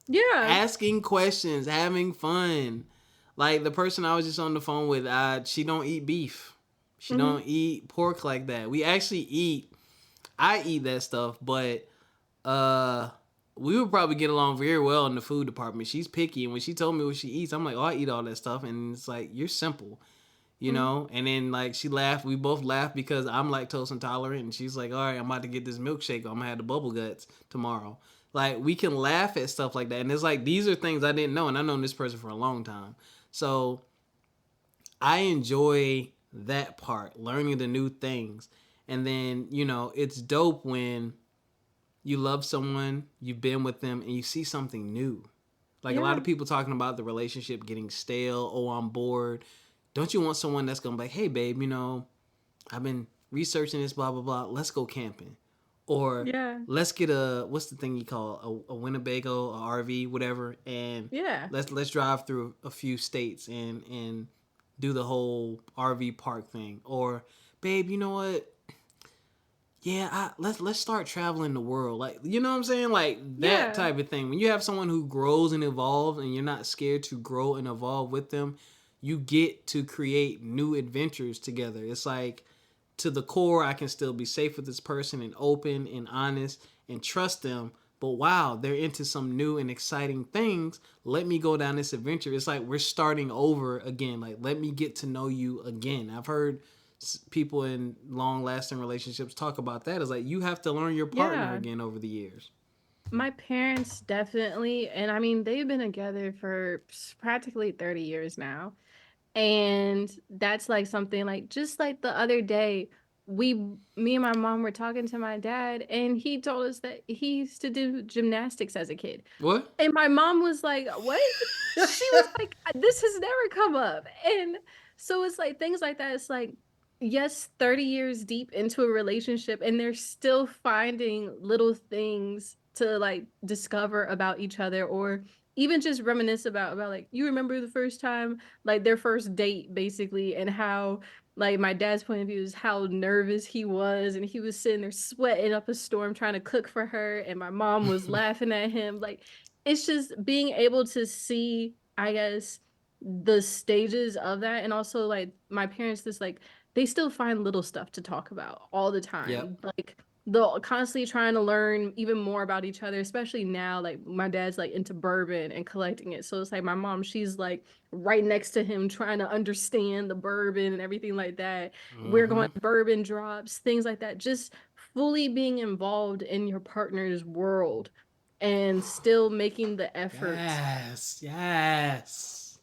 [SPEAKER 2] Yeah.
[SPEAKER 1] Asking questions, having fun. Like the person I was just on the phone with, she don't eat beef. She don't eat pork like that. I eat that stuff, but we would probably get along very well in the food department. She's picky, and when she told me what she eats, I'm like, oh, I eat all that stuff. And it's like, you're simple, you know? And then like she laughed. We both laughed because I'm lactose intolerant, and she's like, all right, I'm about to get this milkshake. I'm gonna have the bubble guts tomorrow. Like, we can laugh at stuff like that. And it's like, these are things I didn't know, and I've known this person for a long time. So I enjoy that part, learning the new things. And then, you know, it's dope when you love someone, you've been with them, and you see something new. Like a lot of people talking about the relationship getting stale. Oh, I'm bored. Don't you want someone that's gonna be like, hey babe, you know, I've been researching this, blah blah blah, let's go camping? Or
[SPEAKER 2] Yeah.
[SPEAKER 1] let's get what's the thing you call a Winnebago, a RV, whatever, and
[SPEAKER 2] Yeah.
[SPEAKER 1] let's drive through a few states and do the whole RV park thing. Or, babe, you know what? Yeah, let's start traveling the world. Like, you know what I'm saying? Like that
[SPEAKER 2] Yeah.
[SPEAKER 1] type of thing. When you have someone who grows and evolves and you're not scared to grow and evolve with them, you get to create new adventures together. It's like, to the core, I can still be safe with this person and open and honest and trust them. But wow, they're into some new and exciting things. Let me go down this adventure. It's like we're starting over again. Like, let me get to know you again. I've heard people in long-lasting relationships talk about that. It's like you have to learn your partner
[SPEAKER 2] Yeah.
[SPEAKER 1] again over the years.
[SPEAKER 2] My parents definitely, and I mean, they've been together for practically 30 years now. And that's like something like just like the other day, me and my mom were talking to my dad, and he told us that he used to do gymnastics as a kid.
[SPEAKER 1] What?
[SPEAKER 2] And my mom was like, "What?" She was like, "This has never come up." And so it's like things like that. It's like, yes, 30 years deep into a relationship, and they're still finding little things to like discover about each other, or even just reminisce about like, you remember the first time, like their first date basically, and how like my dad's point of view is how nervous he was, and he was sitting there sweating up a storm trying to cook for her, and my mom was laughing at him. Like, it's just being able to see, I guess, the stages of that. And also like my parents, this like, they still find little stuff to talk about all the
[SPEAKER 1] Yep.
[SPEAKER 2] time. Like, they're constantly trying to learn even more about each other, especially now. Like, my dad's like into bourbon and collecting it, so it's like my mom, she's like right next to him trying to understand the bourbon and everything like that. We're
[SPEAKER 1] Mm-hmm.
[SPEAKER 2] going to bourbon drops, things like that, just fully being involved in your partner's world and still making the effort.
[SPEAKER 1] Yes. Yes.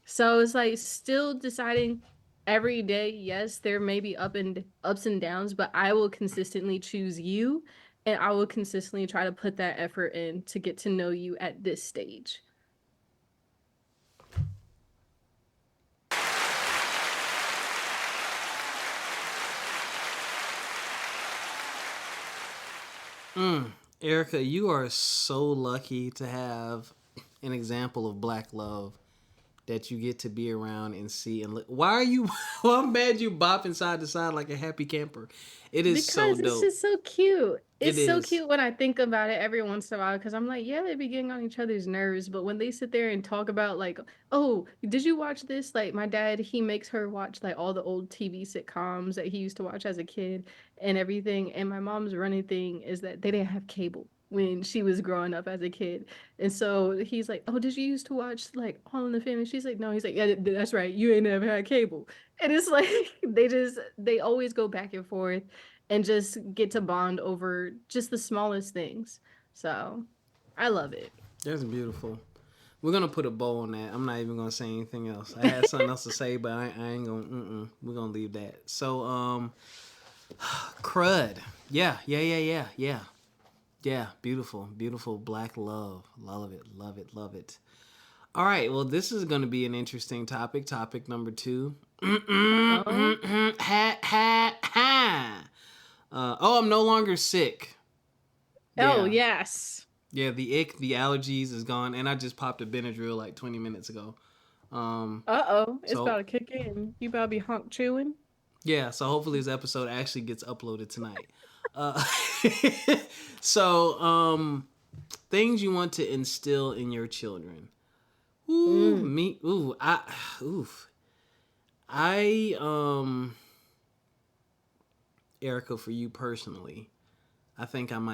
[SPEAKER 2] So it's like still deciding every day, yes, there may be ups and downs, but I will consistently choose you, and I will consistently try to put that effort in to get to know you at this stage.
[SPEAKER 1] Ericca, you are so lucky to have an example of black love that you get to be around and see and look. Why are you? Well, I'm mad you bopping side to side like a happy camper. It is so
[SPEAKER 2] Because it's
[SPEAKER 1] dope.
[SPEAKER 2] just so cute.
[SPEAKER 1] It
[SPEAKER 2] It's so
[SPEAKER 1] is.
[SPEAKER 2] cute when I think about it every once in a while, because I'm like, yeah, they be getting on each other's nerves, but when they sit there and talk about like, oh, did you watch this? Like, my dad, he makes her watch like all the old TV sitcoms that he used to watch as a kid and everything. And my mom's running thing is that they didn't have cable when she was growing up as a kid. And so he's like, oh, did you used to watch like All in the Family? She's like, no. He's like, yeah, that's right. You ain't never had cable. And it's like they always go back and forth and just get to bond over just the smallest things. So I love it.
[SPEAKER 1] That's beautiful. We're gonna put a bow on that. I'm not even gonna say anything else. I had something else to say, but I ain't gonna. We're gonna leave that. So, crud. Yeah. Beautiful, beautiful black love. Love it, love it, love it. All right. Well, this is gonna be an interesting topic. Topic number 2.
[SPEAKER 2] Uh-oh.
[SPEAKER 1] Ha. I'm no longer sick.
[SPEAKER 2] Oh,
[SPEAKER 1] Yeah.
[SPEAKER 2] yes.
[SPEAKER 1] Yeah, the ick, the allergies is gone, and I just popped a Benadryl like 20 minutes ago.
[SPEAKER 2] Uh-oh. It's
[SPEAKER 1] So
[SPEAKER 2] about to kick in. You about to be honk chewing?
[SPEAKER 1] yeah, so hopefully this episode actually gets uploaded tonight. Uh, so things you want to instill in your children. I Ericca, for you personally, I think I'm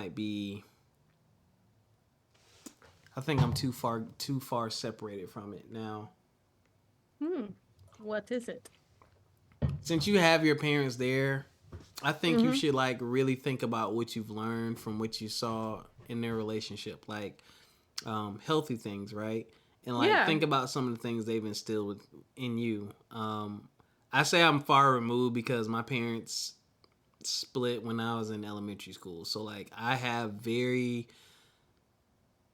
[SPEAKER 1] too far separated from it now.
[SPEAKER 2] What is it?
[SPEAKER 1] Since you have your parents there, I think you should like really think about what you've learned from what you saw in their relationship, like healthy things, right? And like think about some of the things they've instilled in you. I say I'm far removed because my parents split when I was in elementary school, so like I have the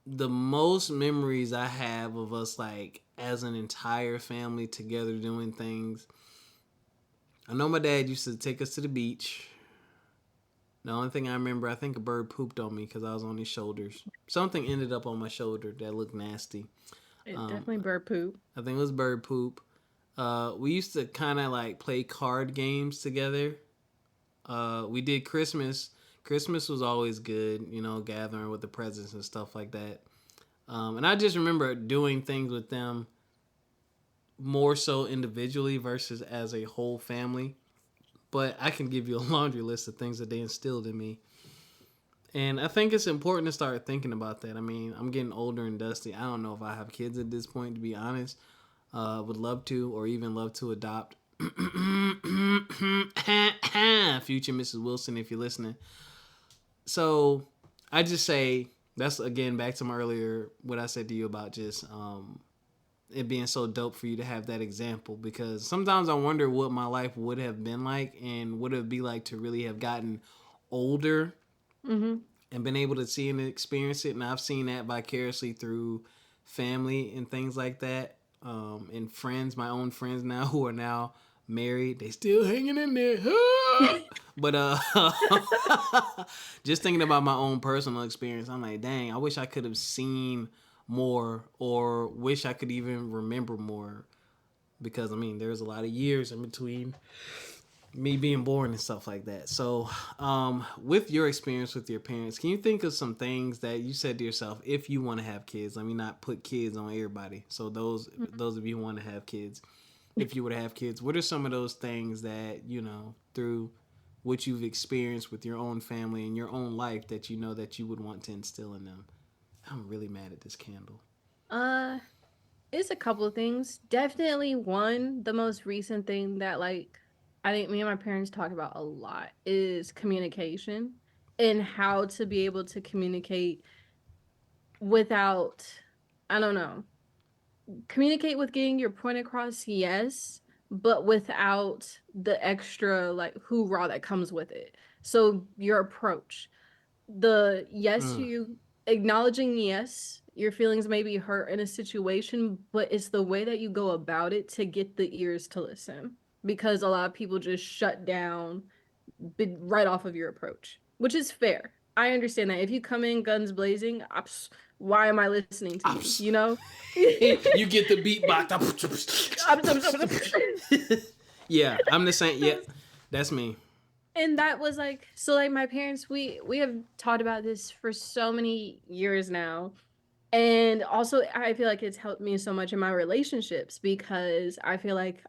[SPEAKER 1] most memories I have of us like as an entire family together doing things. I know my dad used to take us to the beach. The only thing I remember, I think a bird pooped on me because I was on his shoulders. Something ended up on my shoulder that looked nasty.
[SPEAKER 2] It definitely bird poop.
[SPEAKER 1] I think it was bird poop. We used to kind of like play card games together. We did Christmas. Christmas was always good, you know, gathering with the presents and stuff like that. And I just remember doing things with them more so individually versus as a whole family. But I can give you a laundry list of things that they instilled in me. And I think it's important to start thinking about that. I mean, I'm getting older and dusty. I don't know if I have kids at this point, to be honest. Would love to, or even love to adopt. Future Mrs. Wilson, if you're listening. So I just say, that's again back to my earlier, what I said to you about just it being so dope for you to have that example, because sometimes I wonder what my life would have been like and what it would be like to really have gotten older and been able to see and experience it. And I've seen that vicariously through family and things like that, and friends, my own friends now who are now married. They still hanging in there. But just thinking about my own personal experience, I'm like, dang, I wish I could have seen more, or wish I could even remember more, because I mean there's a lot of years in between me being born and stuff like that. So with your experience with your parents, can you think of some things that you said to yourself, if you want to have kids? Let me not put kids on everybody, so those of you who want to have kids, if you were to have kids, what are some of those things that, you know, through what you've experienced with your own family and your own life, that you know that you would want to instill in them? I'm really mad at this candle.
[SPEAKER 2] It's a couple of things. Definitely one, the most recent thing that like I think me and my parents talk about a lot is communication, and how to be able to communicate without, I don't know, communicate with getting your point across, yes, but without the extra like hoorah that comes with it. So your approach, the yes, you acknowledging, yes, your feelings may be hurt in a situation, but it's the way that you go about it to get the ears to listen, because a lot of people just shut down right off of your approach, which is fair. I understand that if you come in guns blazing, why am I listening to you? You know,
[SPEAKER 1] you get the beatbox. Yeah, I'm the same. Yeah, that's me.
[SPEAKER 2] And that was like, so like my parents, we have talked about this for so many years now. And also I feel like it's helped me so much in my relationships, because I feel like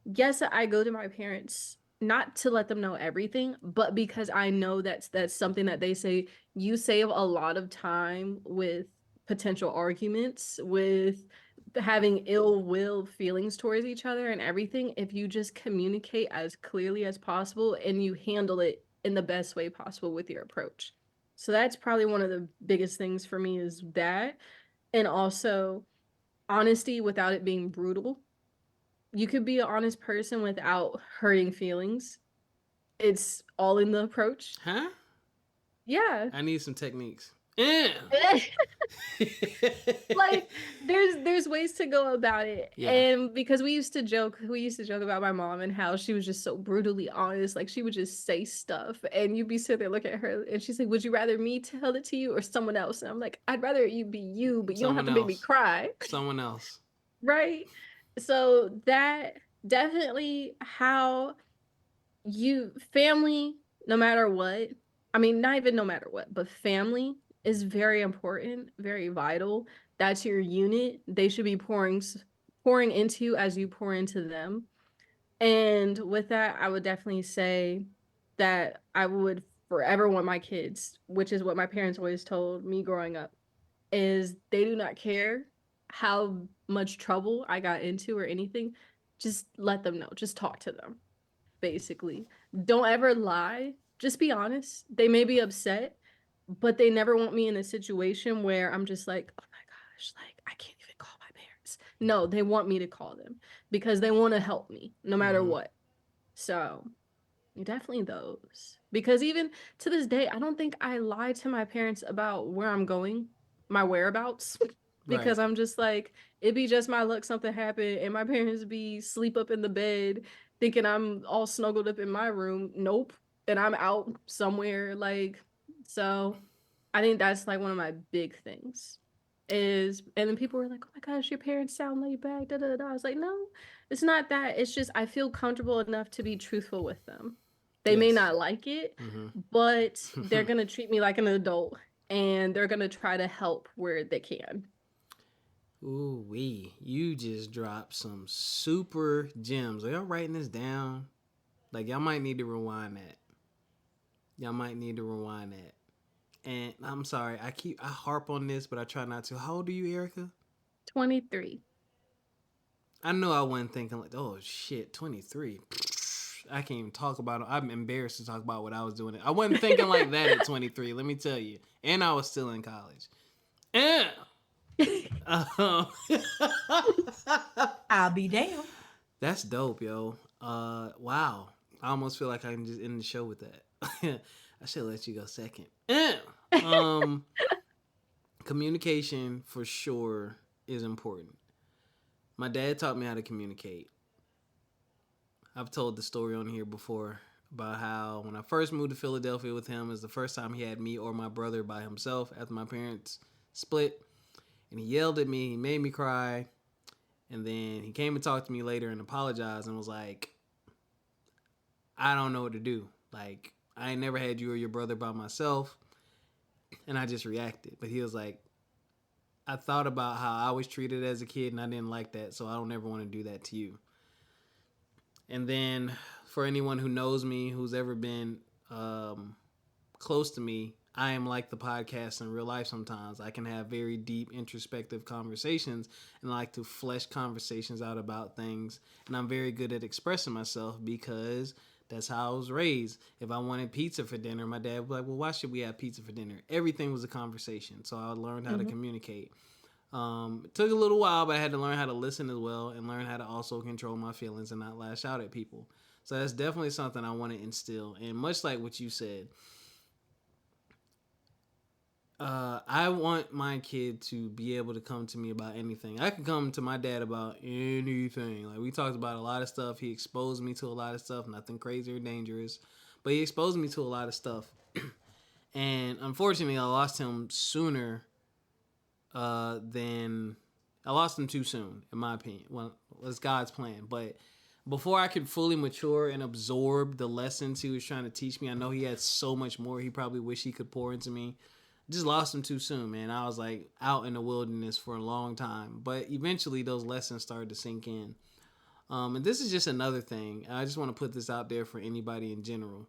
[SPEAKER 2] yes, I go to my parents not to let them know everything, but because I know that's something that they say, you save a lot of time with potential arguments, with having ill will feelings towards each other and everything, if you just communicate as clearly as possible and you handle it in the best way possible with your approach. So that's probably one of the biggest things for me, is that. And also honesty without it being brutal. You could be an honest person without hurting feelings. It's all in the approach.
[SPEAKER 1] Huh?
[SPEAKER 2] Yeah.
[SPEAKER 1] I need some techniques.
[SPEAKER 2] Like there's ways to go about it.
[SPEAKER 1] Yeah.
[SPEAKER 2] And because we used to joke about my mom and how she was just so brutally honest. Like she would just say stuff and you'd be sitting there looking at her and she's like, would you rather me tell it to you or someone else? And I'm like, I'd rather you be you, but you don't have to make me cry.
[SPEAKER 1] Someone else.
[SPEAKER 2] Right? So that definitely how family, no matter what, I mean, not even no matter what, but family is very important, very vital. That's your unit. They should be pouring into you as you pour into them. And with that, I would definitely say that I would forever want my kids, which is what my parents always told me growing up, is they do not care how much trouble I got into or anything. Just let them know. Just talk to them, basically. Don't ever lie. Just be honest. They may be upset, but they never want me in a situation where I'm just like, oh my gosh, like I can't even call my parents. No, they want me to call them because they want to help me no matter what. So definitely those. Because even to this day, I don't think I lie to my parents about where I'm going, my whereabouts. Because I'm just like, it'd be just my luck something happened and my parents be sleep up in the bed thinking I'm all snuggled up in my room. Nope. and I'm out somewhere, like, so I think that's like one of my big things is, and then people were like, oh my gosh, your parents sound laid back, da da da. I was like, no, it's not that. It's just I feel comfortable enough to be truthful with them. They may
[SPEAKER 1] Yes.
[SPEAKER 2] not like it,
[SPEAKER 1] Mm-hmm.
[SPEAKER 2] but they're gonna treat me like an adult and they're gonna try to help where they can.
[SPEAKER 1] Ooh wee! You just dropped some super gems. Are y'all writing this down? Like y'all might need to rewind that. Y'all might need to rewind that. And I'm sorry, I harp on this, but I try not to. How old are you, Ericca?
[SPEAKER 2] 23.
[SPEAKER 1] I know I wasn't thinking like, oh shit, 23. I can't even talk about it. I'm embarrassed to talk about what I was doing. I wasn't thinking like that at 23. Let me tell you. And I was still in college. Yeah.
[SPEAKER 5] I'll be damned.
[SPEAKER 1] That's dope, yo. Wow. I almost feel like I can just end the show with that. I should let you go second. Um, communication for sure is important. My dad taught me how to communicate. I've told the story on here before about how when I first moved to Philadelphia with him, it was the first time he had me or my brother by himself after my parents split. And he yelled at me, he made me cry. And then he came and talked to me later and apologized and was like, I don't know what to do. Like, I ain't never had you or your brother by myself. And I just reacted. But he was like, I thought about how I was treated as a kid and I didn't like that. So I don't ever want to do that to you. And then for anyone who knows me, who's ever been close to me, I am like the podcast in real life sometimes. I can have very deep, introspective conversations and I like to flesh conversations out about things. And I'm very good at expressing myself because that's how I was raised. If I wanted pizza for dinner, my dad would be like, well, why should we have pizza for dinner? Everything was a conversation. So I learned how to communicate. It took a little while, but I had to learn how to listen as well and learn how to also control my feelings and not lash out at people. So that's definitely something I want to instill. And much like what you said, I want my kid to be able to come to me about anything. I can come to my dad about anything. Like we talked about a lot of stuff. He exposed me to a lot of stuff. Nothing crazy or dangerous, but he exposed me to a lot of stuff. And unfortunately, I lost him sooner than I lost him too soon, in my opinion. Well, it was God's plan, but before I could fully mature and absorb the lessons he was trying to teach me, I know he had so much more he probably wished he could pour into me. Just lost him too soon, man. I was like out in the wilderness for a long time, but eventually those lessons started to sink in. And this is just another thing. I just want to put this out there for anybody in general.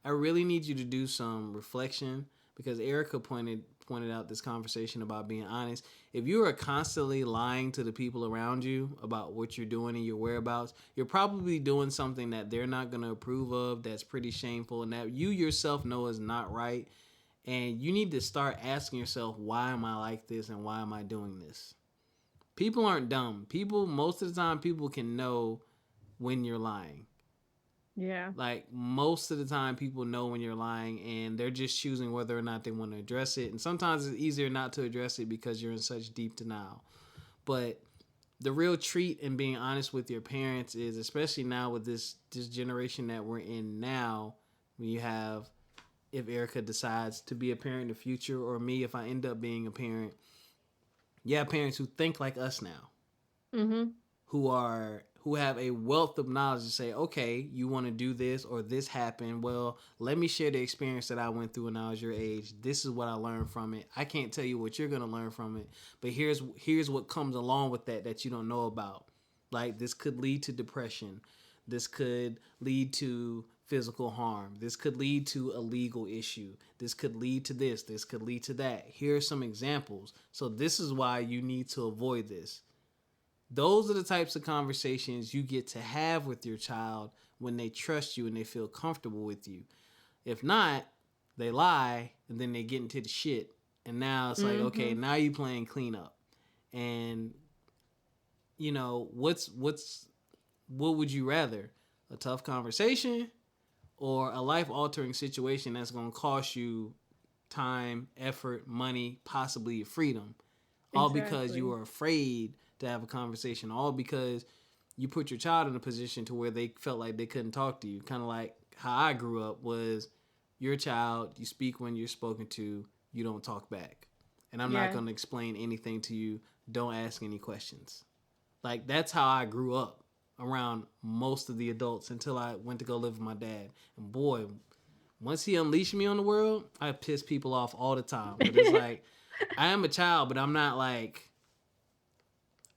[SPEAKER 1] I really need you to do some reflection because Ericca pointed out this conversation about being honest. If you are constantly lying to the people around you about what you're doing and your whereabouts, you're probably doing something that they're not going to approve of, that's pretty shameful, and that you yourself know is not right. And you need to start asking yourself, why am I like this and why am I doing this? People aren't dumb. Most of the time, people can know when you're lying.
[SPEAKER 2] Yeah.
[SPEAKER 1] Like most of the time people know when you're lying and they're just choosing whether or not they want to address it. And sometimes it's easier not to address it because you're in such deep denial. But the real treat in being honest with your parents is, especially now with this generation that we're in now, when you have, if Ericca decides to be a parent in the future, or me if I end up being a parent, you have parents who think like us now.
[SPEAKER 2] Mm-hmm.
[SPEAKER 1] Who have a wealth of knowledge to say, okay, you want to do this or this happened. Well, let me share the experience that I went through when I was your age. This is what I learned from it. I can't tell you what you're going to learn from it, but here's what comes along with that you don't know about. Like this could lead to depression. This could lead to physical harm. This could lead to a legal issue. This could lead to this. This could lead to that. Here are some examples. So this is why you need to avoid this. Those are the types of conversations you get to have with your child when they trust you and they feel comfortable with you. If not, they lie and then they get into the shit. And now it's like, okay, now you playing cleanup. And you know, what would you rather? A tough conversation or a life-altering situation that's going to cost you time, effort, money, possibly your freedom? All because you are afraid to have a conversation. All because you put your child in a position to where they felt like they couldn't talk to you. Kind of like how I grew up was, you're a child, you speak when you're spoken to, you don't talk back. And I'm not going to explain anything to you. Don't ask any questions. Like, that's how I grew up around most of the adults until I went to go live with my dad. And boy, once he unleashed me on the world, I piss people off all the time. But it's like, I am a child, but I'm not like,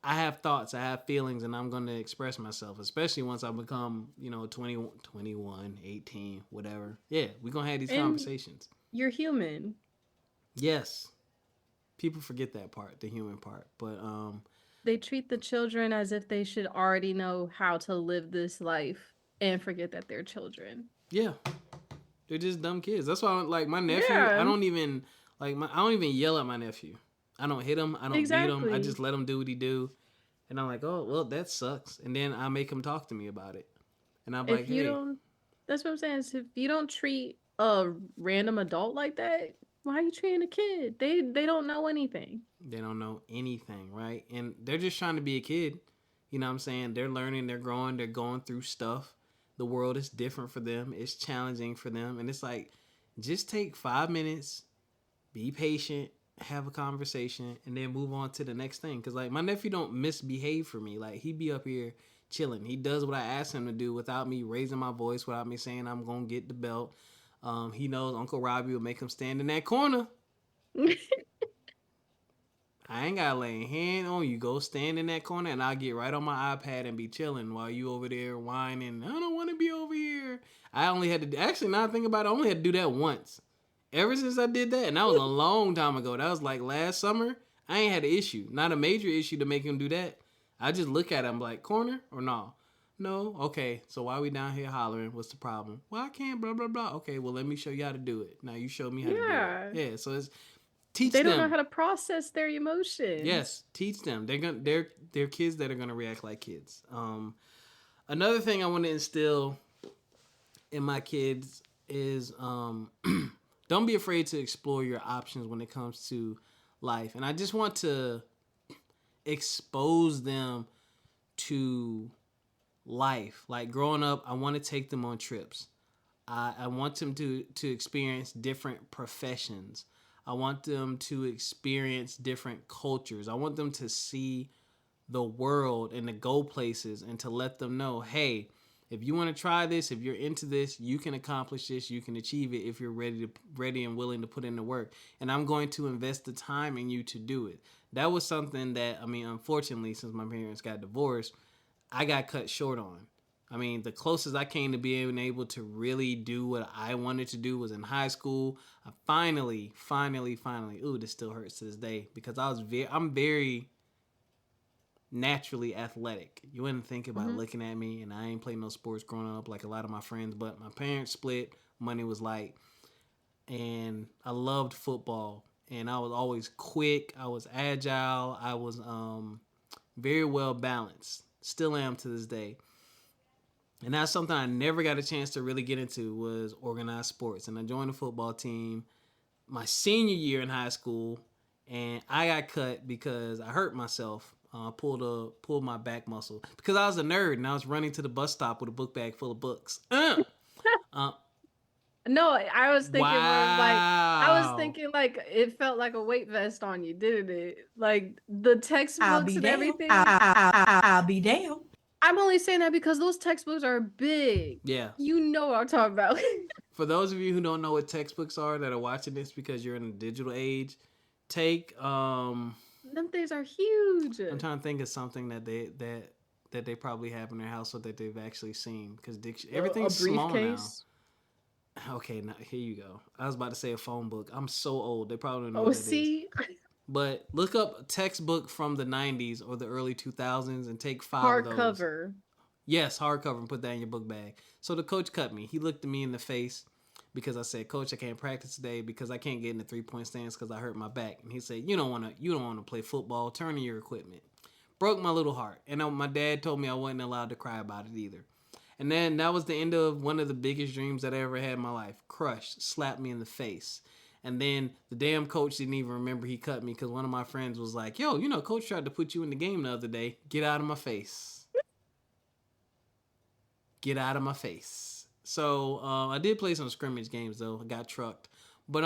[SPEAKER 1] I have thoughts, I have feelings, and I'm going to express myself, especially once I become, 20, 21, 18, whatever. Yeah, we're going to have these conversations.
[SPEAKER 2] You're human.
[SPEAKER 1] Yes. People forget that part, the human part. But
[SPEAKER 2] they treat the children as if they should already know how to live this life and forget that they're children.
[SPEAKER 1] Yeah. They're just dumb kids. That's why, like, my nephew, I don't even yell at my nephew. I don't hit him. I don't beat him. I just let him do what he do. And I'm like, oh, well, that sucks. And then I make him talk to me about it. And I'm like, hey.
[SPEAKER 2] That's what I'm saying. So if you don't treat a random adult like that, why are you treating a kid? They don't know anything.
[SPEAKER 1] They don't know anything, right? And they're just trying to be a kid. You know what I'm saying? They're learning, they're growing, they're going through stuff. The world is different for them. It's challenging for them. And it's like, just take 5 minutes, be patient, have a conversation, and then move on to the next thing. Because, like, my nephew don't misbehave for me. Like, he be up here chilling. He does what I ask him to do without me raising my voice, without me saying I'm going to get the belt. He knows Uncle Robbie will make him stand in that corner. I ain't got to lay a hand on you. Go stand in that corner, and I'll get right on my iPad and be chilling while you over there whining. I don't want to be over here. I only had to, actually, now I think about it, I only had to do that once. Ever since I did that, and that was a long time ago. That was like last summer. I ain't had an issue. Not a major issue to make him do that. I just look at him like, corner or no? No? Okay, so why we down here hollering? What's the problem? Well, I can't, blah, blah, blah. Okay, well, let me show you how to do it. Now you show me how to do it. Yeah, so it's teach them.
[SPEAKER 2] They don't know how to process their emotions.
[SPEAKER 1] Yes, teach them. They're kids that are going to react like kids. Another thing I want to instill in my kids is don't be afraid to explore your options when it comes to life. And I just want to expose them to life. Like growing up, I want to take them on trips. I want them to experience different professions. I want them to experience different cultures. I want them to see the world and to go places and to let them know, hey, if you want to try this, if you're into this, you can accomplish this, you can achieve it if you're ready and willing to put in the work. And I'm going to invest the time in you to do it. That was something that, I mean, unfortunately, since my parents got divorced, I got cut short on. I mean, the closest I came to being able to really do what I wanted to do was in high school. I finally, ooh, this still hurts to this day because I'm very naturally athletic. You wouldn't think about looking at me, and I ain't played no sports growing up like a lot of my friends, but my parents split, money was light, and I loved football, and I was always quick, I was agile, I was very well balanced, still am to this day. And that's something I never got a chance to really get into was organized sports. And I joined the football team my senior year in high school, and I got cut because I hurt myself. Pulled my back muscle because I was a nerd and I was running to the bus stop with a book bag full of books.
[SPEAKER 2] No, I was thinking like it felt like a weight vest on you, didn't it? Like the textbooks and everything.
[SPEAKER 5] I'll be damned.
[SPEAKER 2] I'm only saying that because those textbooks are big.
[SPEAKER 1] Yeah.
[SPEAKER 2] You know what I'm talking about.
[SPEAKER 1] For those of you who don't know what textbooks are that are watching this because you're in a digital age, take
[SPEAKER 2] them things are huge.
[SPEAKER 1] I'm trying to think of something that they probably have in their house or that they've actually seen because everything's small now. Okay, now here you go. I was about to say a phone book. I'm so old. They probably don't know what that is. But look up a textbook from the 90s or the early 2000s and take 5 of those.
[SPEAKER 2] Hardcover.
[SPEAKER 1] Yes, hardcover, and put that in your book bag. So the coach cut me. He looked at me in the face because I said, Coach, I can't practice today because I can't get in the 3-point stance because I hurt my back. And he said, you don't want to play football. Turn in your equipment. Broke my little heart. And my dad told me I wasn't allowed to cry about it either. And then that was the end of one of the biggest dreams that I ever had in my life. Crushed, slapped me in the face. And then the damn coach didn't even remember he cut me because one of my friends was like, yo, Coach tried to put you in the game the other day. Get out of my face. Get out of my face. So I did play some scrimmage games though. I got trucked, but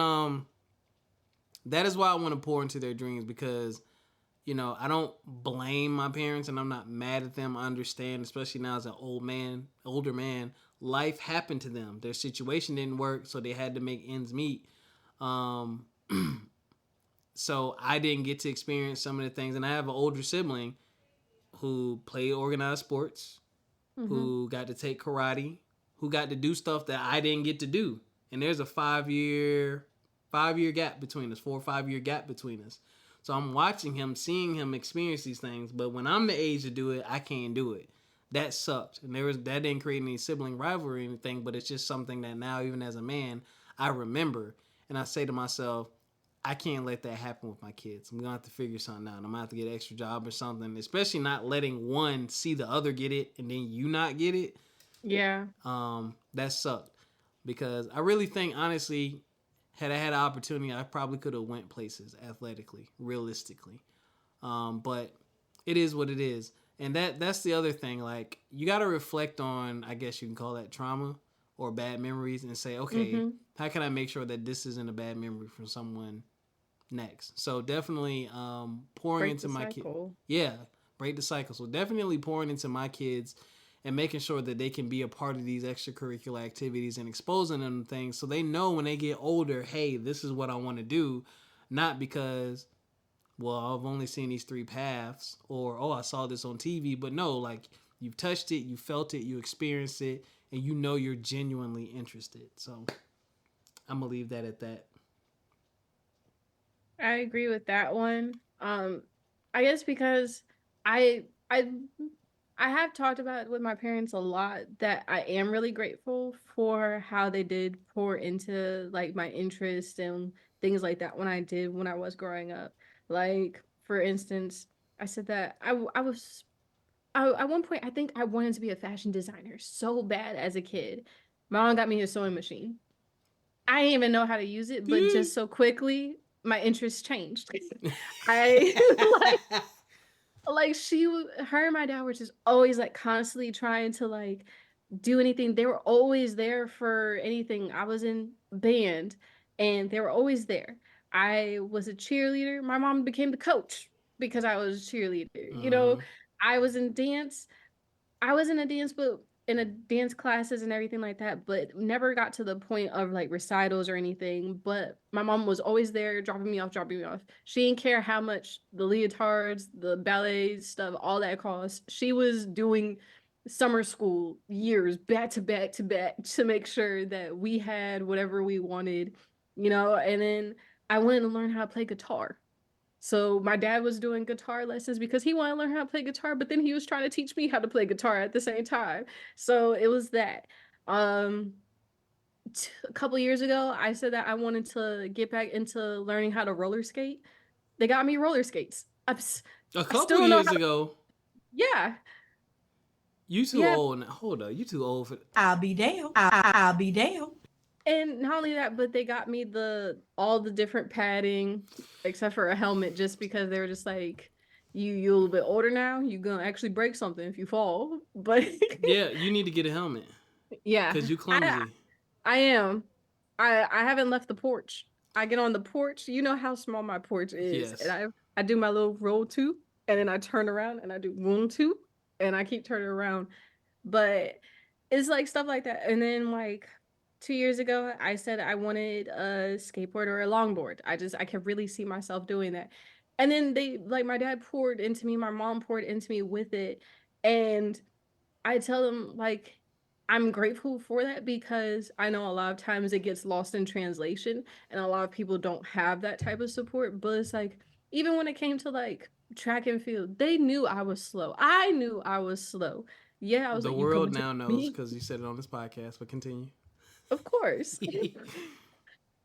[SPEAKER 1] that is why I want to pour into their dreams because I don't blame my parents and I'm not mad at them. I understand, especially now as an older man, life happened to them. Their situation didn't work, so they had to make ends meet. Um, so I didn't get to experience some of the things. And I have an older sibling who played organized sports, who got to take karate, who got to do stuff that I didn't get to do. And there's a 5 year gap between us, 4 or 5 year gap between us. So I'm watching him, seeing him experience these things. But when I'm the age to do it, I can't do it. That sucked. And that didn't create any sibling rivalry or anything, but it's just something that now, even as a man, I remember. And I say to myself, I can't let that happen with my kids. I'm going to have to figure something out. I'm going to have to get an extra job or something, especially not letting one see the other get it and then you not get it.
[SPEAKER 2] Yeah.
[SPEAKER 1] That sucked. Because I really think, honestly, had I had an opportunity, I probably could have went places athletically, realistically. But it is what it is. And that's the other thing. Like, you got to reflect on, I guess you can call that trauma or bad memories and say, okay, how can I make sure that this isn't a bad memory for someone next? So definitely pouring into my kids. Yeah, break the cycle. So definitely pouring into my kids and making sure that they can be a part of these extracurricular activities and exposing them to things so they know when they get older, hey, this is what I want to do. Not because, well, I've only seen these 3 paths or, oh, I saw this on TV. But no, like, you've touched it, you felt it, you experienced it, and you know you're genuinely interested. So I'm going to leave that at that.
[SPEAKER 2] I agree with that one. I guess because I have talked about it with my parents a lot that I am really grateful for how they did pour into like my interest and things like that when I was growing up. Like, for instance, I said that at one point I think I wanted to be a fashion designer so bad as a kid. My mom got me a sewing machine. I didn't even know how to use it, but just so quickly my interest changed. I her and my dad were just always like constantly trying to like do anything. They were always there for anything. I was in band and they were always there. I was a cheerleader. My mom became the coach because I was a cheerleader. I was in dance. I was in a dance, but in a dance classes and everything like that, but never got to the point of like recitals or anything. But my mom was always there, dropping me off. She didn't care how much the leotards, the ballet stuff, all that cost. She was doing summer school years back to back to back to make sure that we had whatever we wanted, and then I wanted to learn how to play guitar. So my dad was doing guitar lessons because he wanted to learn how to play guitar, but then he was trying to teach me how to play guitar at the same time. So it was that. Um, a couple years ago, I said that I wanted to get back into learning how to roller skate. They got me roller skates.
[SPEAKER 1] A
[SPEAKER 2] I
[SPEAKER 1] couple
[SPEAKER 2] still don't know
[SPEAKER 1] years
[SPEAKER 2] how
[SPEAKER 1] ago.
[SPEAKER 2] Yeah.
[SPEAKER 1] You too
[SPEAKER 2] Yeah.
[SPEAKER 1] old. Hold up. You too old for.
[SPEAKER 5] I'll be damned. I'll be damned.
[SPEAKER 2] And not only that, but they got me all the different padding except for a helmet just because they were just like, you're a little bit older now, you're gonna actually break something if you fall. But
[SPEAKER 1] Yeah, you need to get a helmet.
[SPEAKER 2] Yeah.
[SPEAKER 1] Because you clumsy.
[SPEAKER 2] I am. I haven't left the porch. I get on the porch. You know how small my porch is.
[SPEAKER 1] Yes.
[SPEAKER 2] And I do my little roll 2 and then I turn around and I do 1, 2 and I keep turning around. But it's like stuff like that. And then like 2 years ago, I said I wanted a skateboard or a longboard. I could really see myself doing that. And then my dad poured into me, my mom poured into me with it. And I tell them like I'm grateful for that because I know a lot of times it gets lost in translation and a lot of people don't have that type of support. But it's like even when it came to like track and field, they knew I was slow. I knew I was slow. Yeah, I was
[SPEAKER 1] the
[SPEAKER 2] like,
[SPEAKER 1] world now knows because you said it on this podcast, but continue.
[SPEAKER 2] Of course.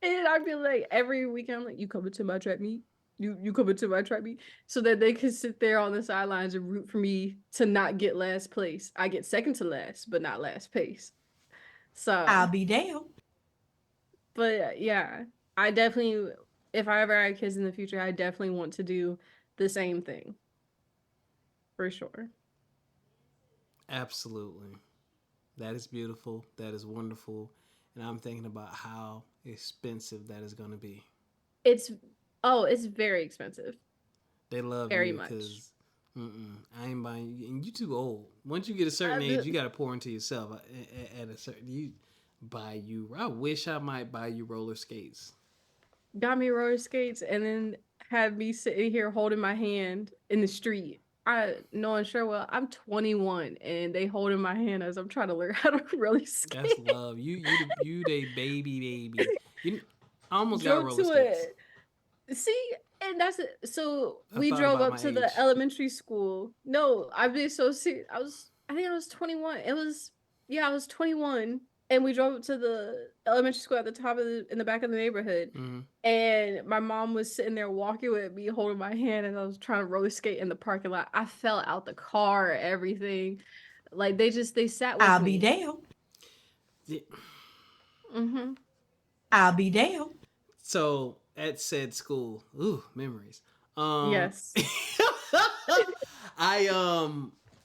[SPEAKER 2] And I'd be like, every weekend, I'm like, you coming to my track meet? You coming to my track meet? So that they could sit there on the sidelines and root for me to not get last place. I get second to last, but not last place. So
[SPEAKER 5] I'll be damned.
[SPEAKER 2] But yeah, I definitely, if I ever have kids in the future, I definitely want to do the same thing. For sure.
[SPEAKER 1] Absolutely. That is beautiful. That is wonderful. And I'm thinking about how expensive that is going to be.
[SPEAKER 2] It's very expensive.
[SPEAKER 1] They love
[SPEAKER 2] Very
[SPEAKER 1] you
[SPEAKER 2] much.
[SPEAKER 1] because I ain't buying you. And you too old. Once you get a certain age, you got to pour into yourself. At a certain, you buy you. I wish I might buy you roller skates.
[SPEAKER 2] Got me roller skates and then had me sitting here holding my hand in the street. I knowing sure well I'm 21 and they holding my hand as I'm trying to learn how to roller skate.
[SPEAKER 1] That's love. You they baby. You I almost got
[SPEAKER 2] Drove
[SPEAKER 1] roller
[SPEAKER 2] to
[SPEAKER 1] skates.
[SPEAKER 2] See, and that's it. So
[SPEAKER 1] I
[SPEAKER 2] we
[SPEAKER 1] thought
[SPEAKER 2] drove
[SPEAKER 1] about
[SPEAKER 2] up
[SPEAKER 1] my
[SPEAKER 2] to
[SPEAKER 1] age.
[SPEAKER 2] the elementary school. No, I've been so serious. I think I was 21. I was 21 and we drove up to the elementary school at the top of in the back of the neighborhood.
[SPEAKER 1] Mm-hmm.
[SPEAKER 2] And my mom was sitting there walking with me, holding my hand, and I was trying to roller skate in the parking lot. I fell out the car, everything. Like they sat with
[SPEAKER 5] I'll
[SPEAKER 2] me.
[SPEAKER 5] be damned.
[SPEAKER 1] Yeah.
[SPEAKER 2] Mm-hmm.
[SPEAKER 5] I'll be damned.
[SPEAKER 1] So at said school, ooh, memories.
[SPEAKER 2] Yes.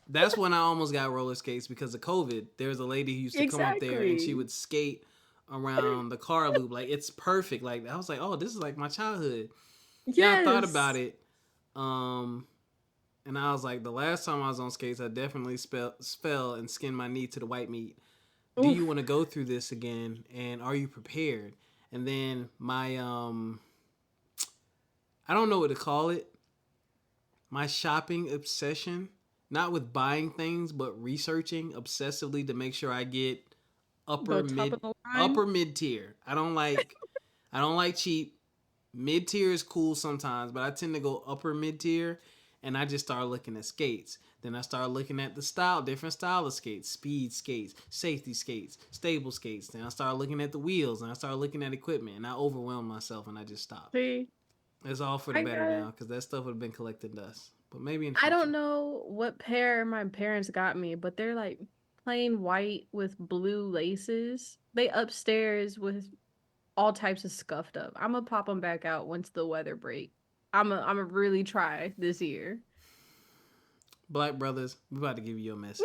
[SPEAKER 1] That's when I almost got roller skates because of COVID. There was a lady who used to come up there and she would skate around the car loop. Like it's perfect. Like I was like, oh, this is like my childhood.
[SPEAKER 2] Yes.
[SPEAKER 1] Yeah, I thought about it. And I was like, the last time I was on skates, I definitely fell and skinned my knee to the white meat. Do you want to go through this again? And are you prepared? And then my I don't know what to call it. My shopping obsession, not with buying things, but researching obsessively to make sure I get upper mid tier. I don't like cheap. Mid tier is cool sometimes, but I tend to go upper mid tier, and I just start looking at skates. Then I start looking at the different style of skates, speed skates, safety skates, stable skates. Then I start looking at the wheels, and I start looking at equipment, and I overwhelm myself, and I just stop.
[SPEAKER 2] See,
[SPEAKER 1] it's all for the better now, because that stuff would have been collecting dust. But maybe in the future.
[SPEAKER 2] I don't know what pair my parents got me, but they're like plain white with blue laces. They upstairs with all types of scuffed up. I'm gonna pop them back out once the weather break. I'm a really try this year.
[SPEAKER 1] Black brothers, we're about to give you a message.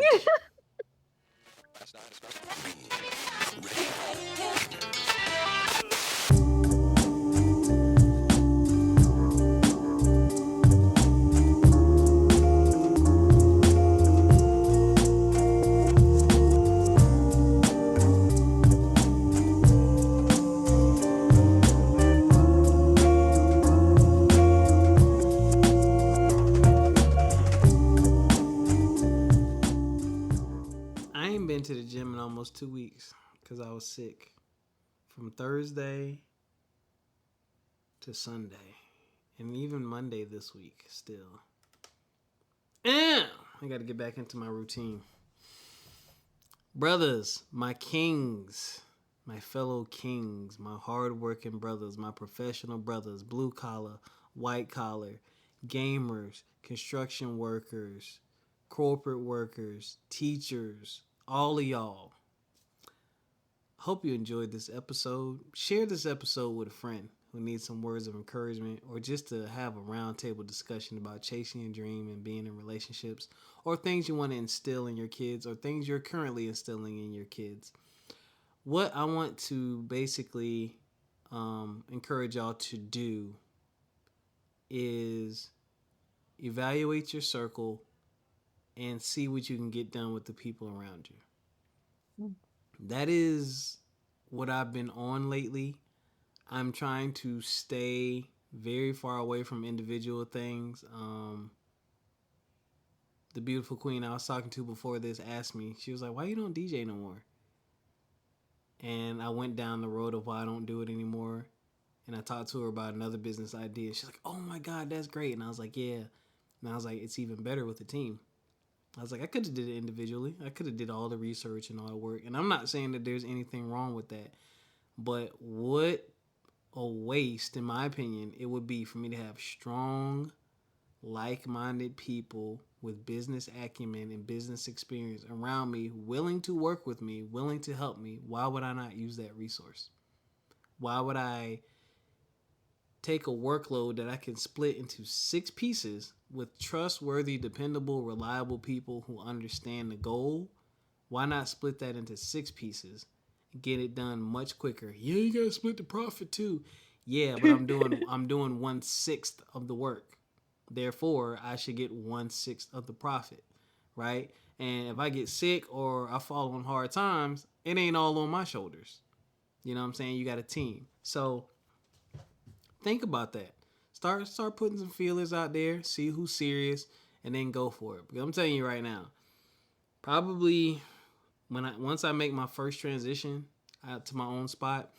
[SPEAKER 1] To the gym in almost 2 weeks because I was sick from Thursday to Sunday and even Monday this week still. I got to get back into my routine. Brothers, my kings, my fellow kings, my hardworking brothers, my professional brothers, blue collar, white collar, gamers, construction workers, corporate workers, teachers, all of y'all. Hope you enjoyed this episode. Share this episode with a friend who needs some words of encouragement or just to have a roundtable discussion about chasing your dream and being in relationships or things you want to instill in your kids or things you're currently instilling in your kids. What I want to basically encourage y'all to do is evaluate your circle and see what you can get done with the people around you. That is what I've been on lately. I'm trying to stay very far away from individual things. The beautiful queen I was talking to before this asked me, she was like, why you don't DJ no more? And I went down the road of why I don't do it anymore. And I talked to her about another business idea. She's like, oh my God, that's great. And I was like, yeah. And I was like, it's even better with a team. I was like, I could have did it individually. I could have did all the research and all the work. And I'm not saying that there's anything wrong with that. But what a waste, in my opinion, it would be for me to have strong, like-minded people with business acumen and business experience around me, willing to work with me, willing to help me. Why would I not use that resource? Why would I take a workload that I can split into 6 pieces with trustworthy, dependable, reliable people who understand the goal, Why not split that into 6 pieces? Get it done much quicker. Yeah, you gotta split the profit too. Yeah, but I'm doing 1/6 of the work. Therefore, I should get 1/6 of the profit, right? And if I get sick or I fall on hard times, it ain't all on my shoulders. You know what I'm saying? You got a team. So think about that. Start putting some feelers out there, see who's serious, and then go for it. Because I'm telling you right now, probably once I make my first transition out to my own spot,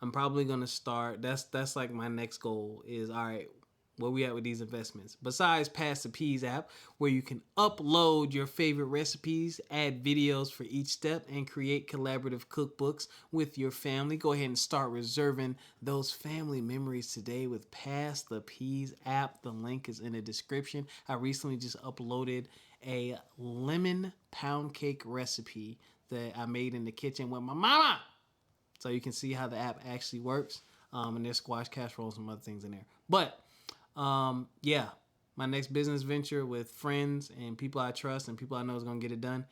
[SPEAKER 1] I'm probably gonna start. That's like my next goal is, all right, where we at with these investments? Besides Pass the Peas app, where you can upload your favorite recipes, add videos for each step, and create collaborative cookbooks with your family. Go ahead and start reserving those family memories today with Pass the Peas app. The link is in the description. I recently just uploaded a lemon pound cake recipe that I made in the kitchen with my mama. So you can see how the app actually works. And there's squash casserole and some other things in there. But yeah, my next business venture with friends and people I trust and people I know is going to get it done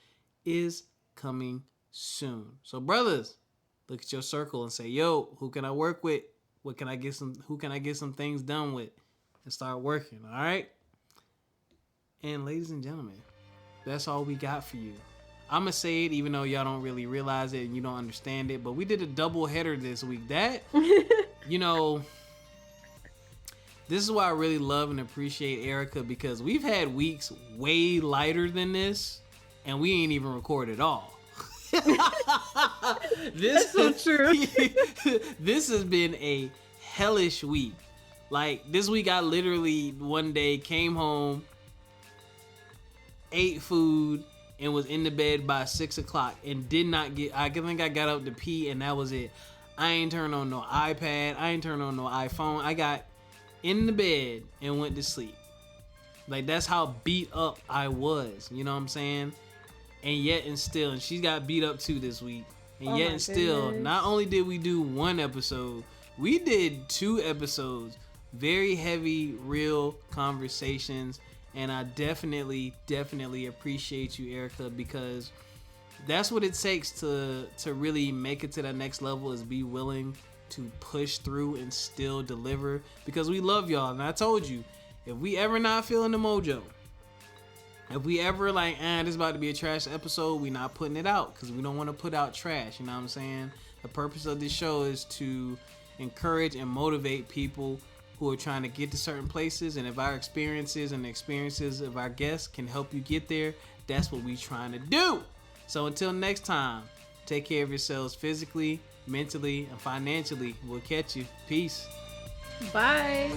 [SPEAKER 1] is coming soon. So brothers, look at your circle and say, yo, who can I work with? Who can I get some things done with? And start working, all right? And ladies and gentlemen, that's all we got for you. I'm going to say it even though y'all don't really realize it and you don't understand it, but we did a double header this week. That, you know, this is why I really love and appreciate Ericca, because we've had weeks way lighter than this and we ain't even recorded at all.
[SPEAKER 2] That's so true.
[SPEAKER 1] This has been a hellish week. Like, this week I literally one day came home, ate food, and was in the bed by 6 o'clock and did not get, I think I got up to pee and that was it. I ain't turned on no iPad. I ain't turned on no iPhone. I got in the bed and went to sleep. Like, that's how beat up I was. You know what I'm saying? And yet and still, and she got beat up too this week. And yet and still, not only did we do 1 episode, we did 2 episodes. Very heavy, real conversations. And I definitely appreciate you, Ericca, because that's what it takes to really make it to that next level, is be willing to push through and still deliver, because we love y'all. And I told you, if we ever not feeling the mojo, if we ever like, this is about to be a trash episode, we not putting it out, because we don't want to put out trash. You know what I'm saying? The purpose of this show is to encourage and motivate people who are trying to get to certain places, and if our experiences and the experiences of our guests can help you get there, that's what we trying to do. So until next time, take care of yourselves physically, mentally, and financially. We'll catch you. Peace.
[SPEAKER 2] Bye.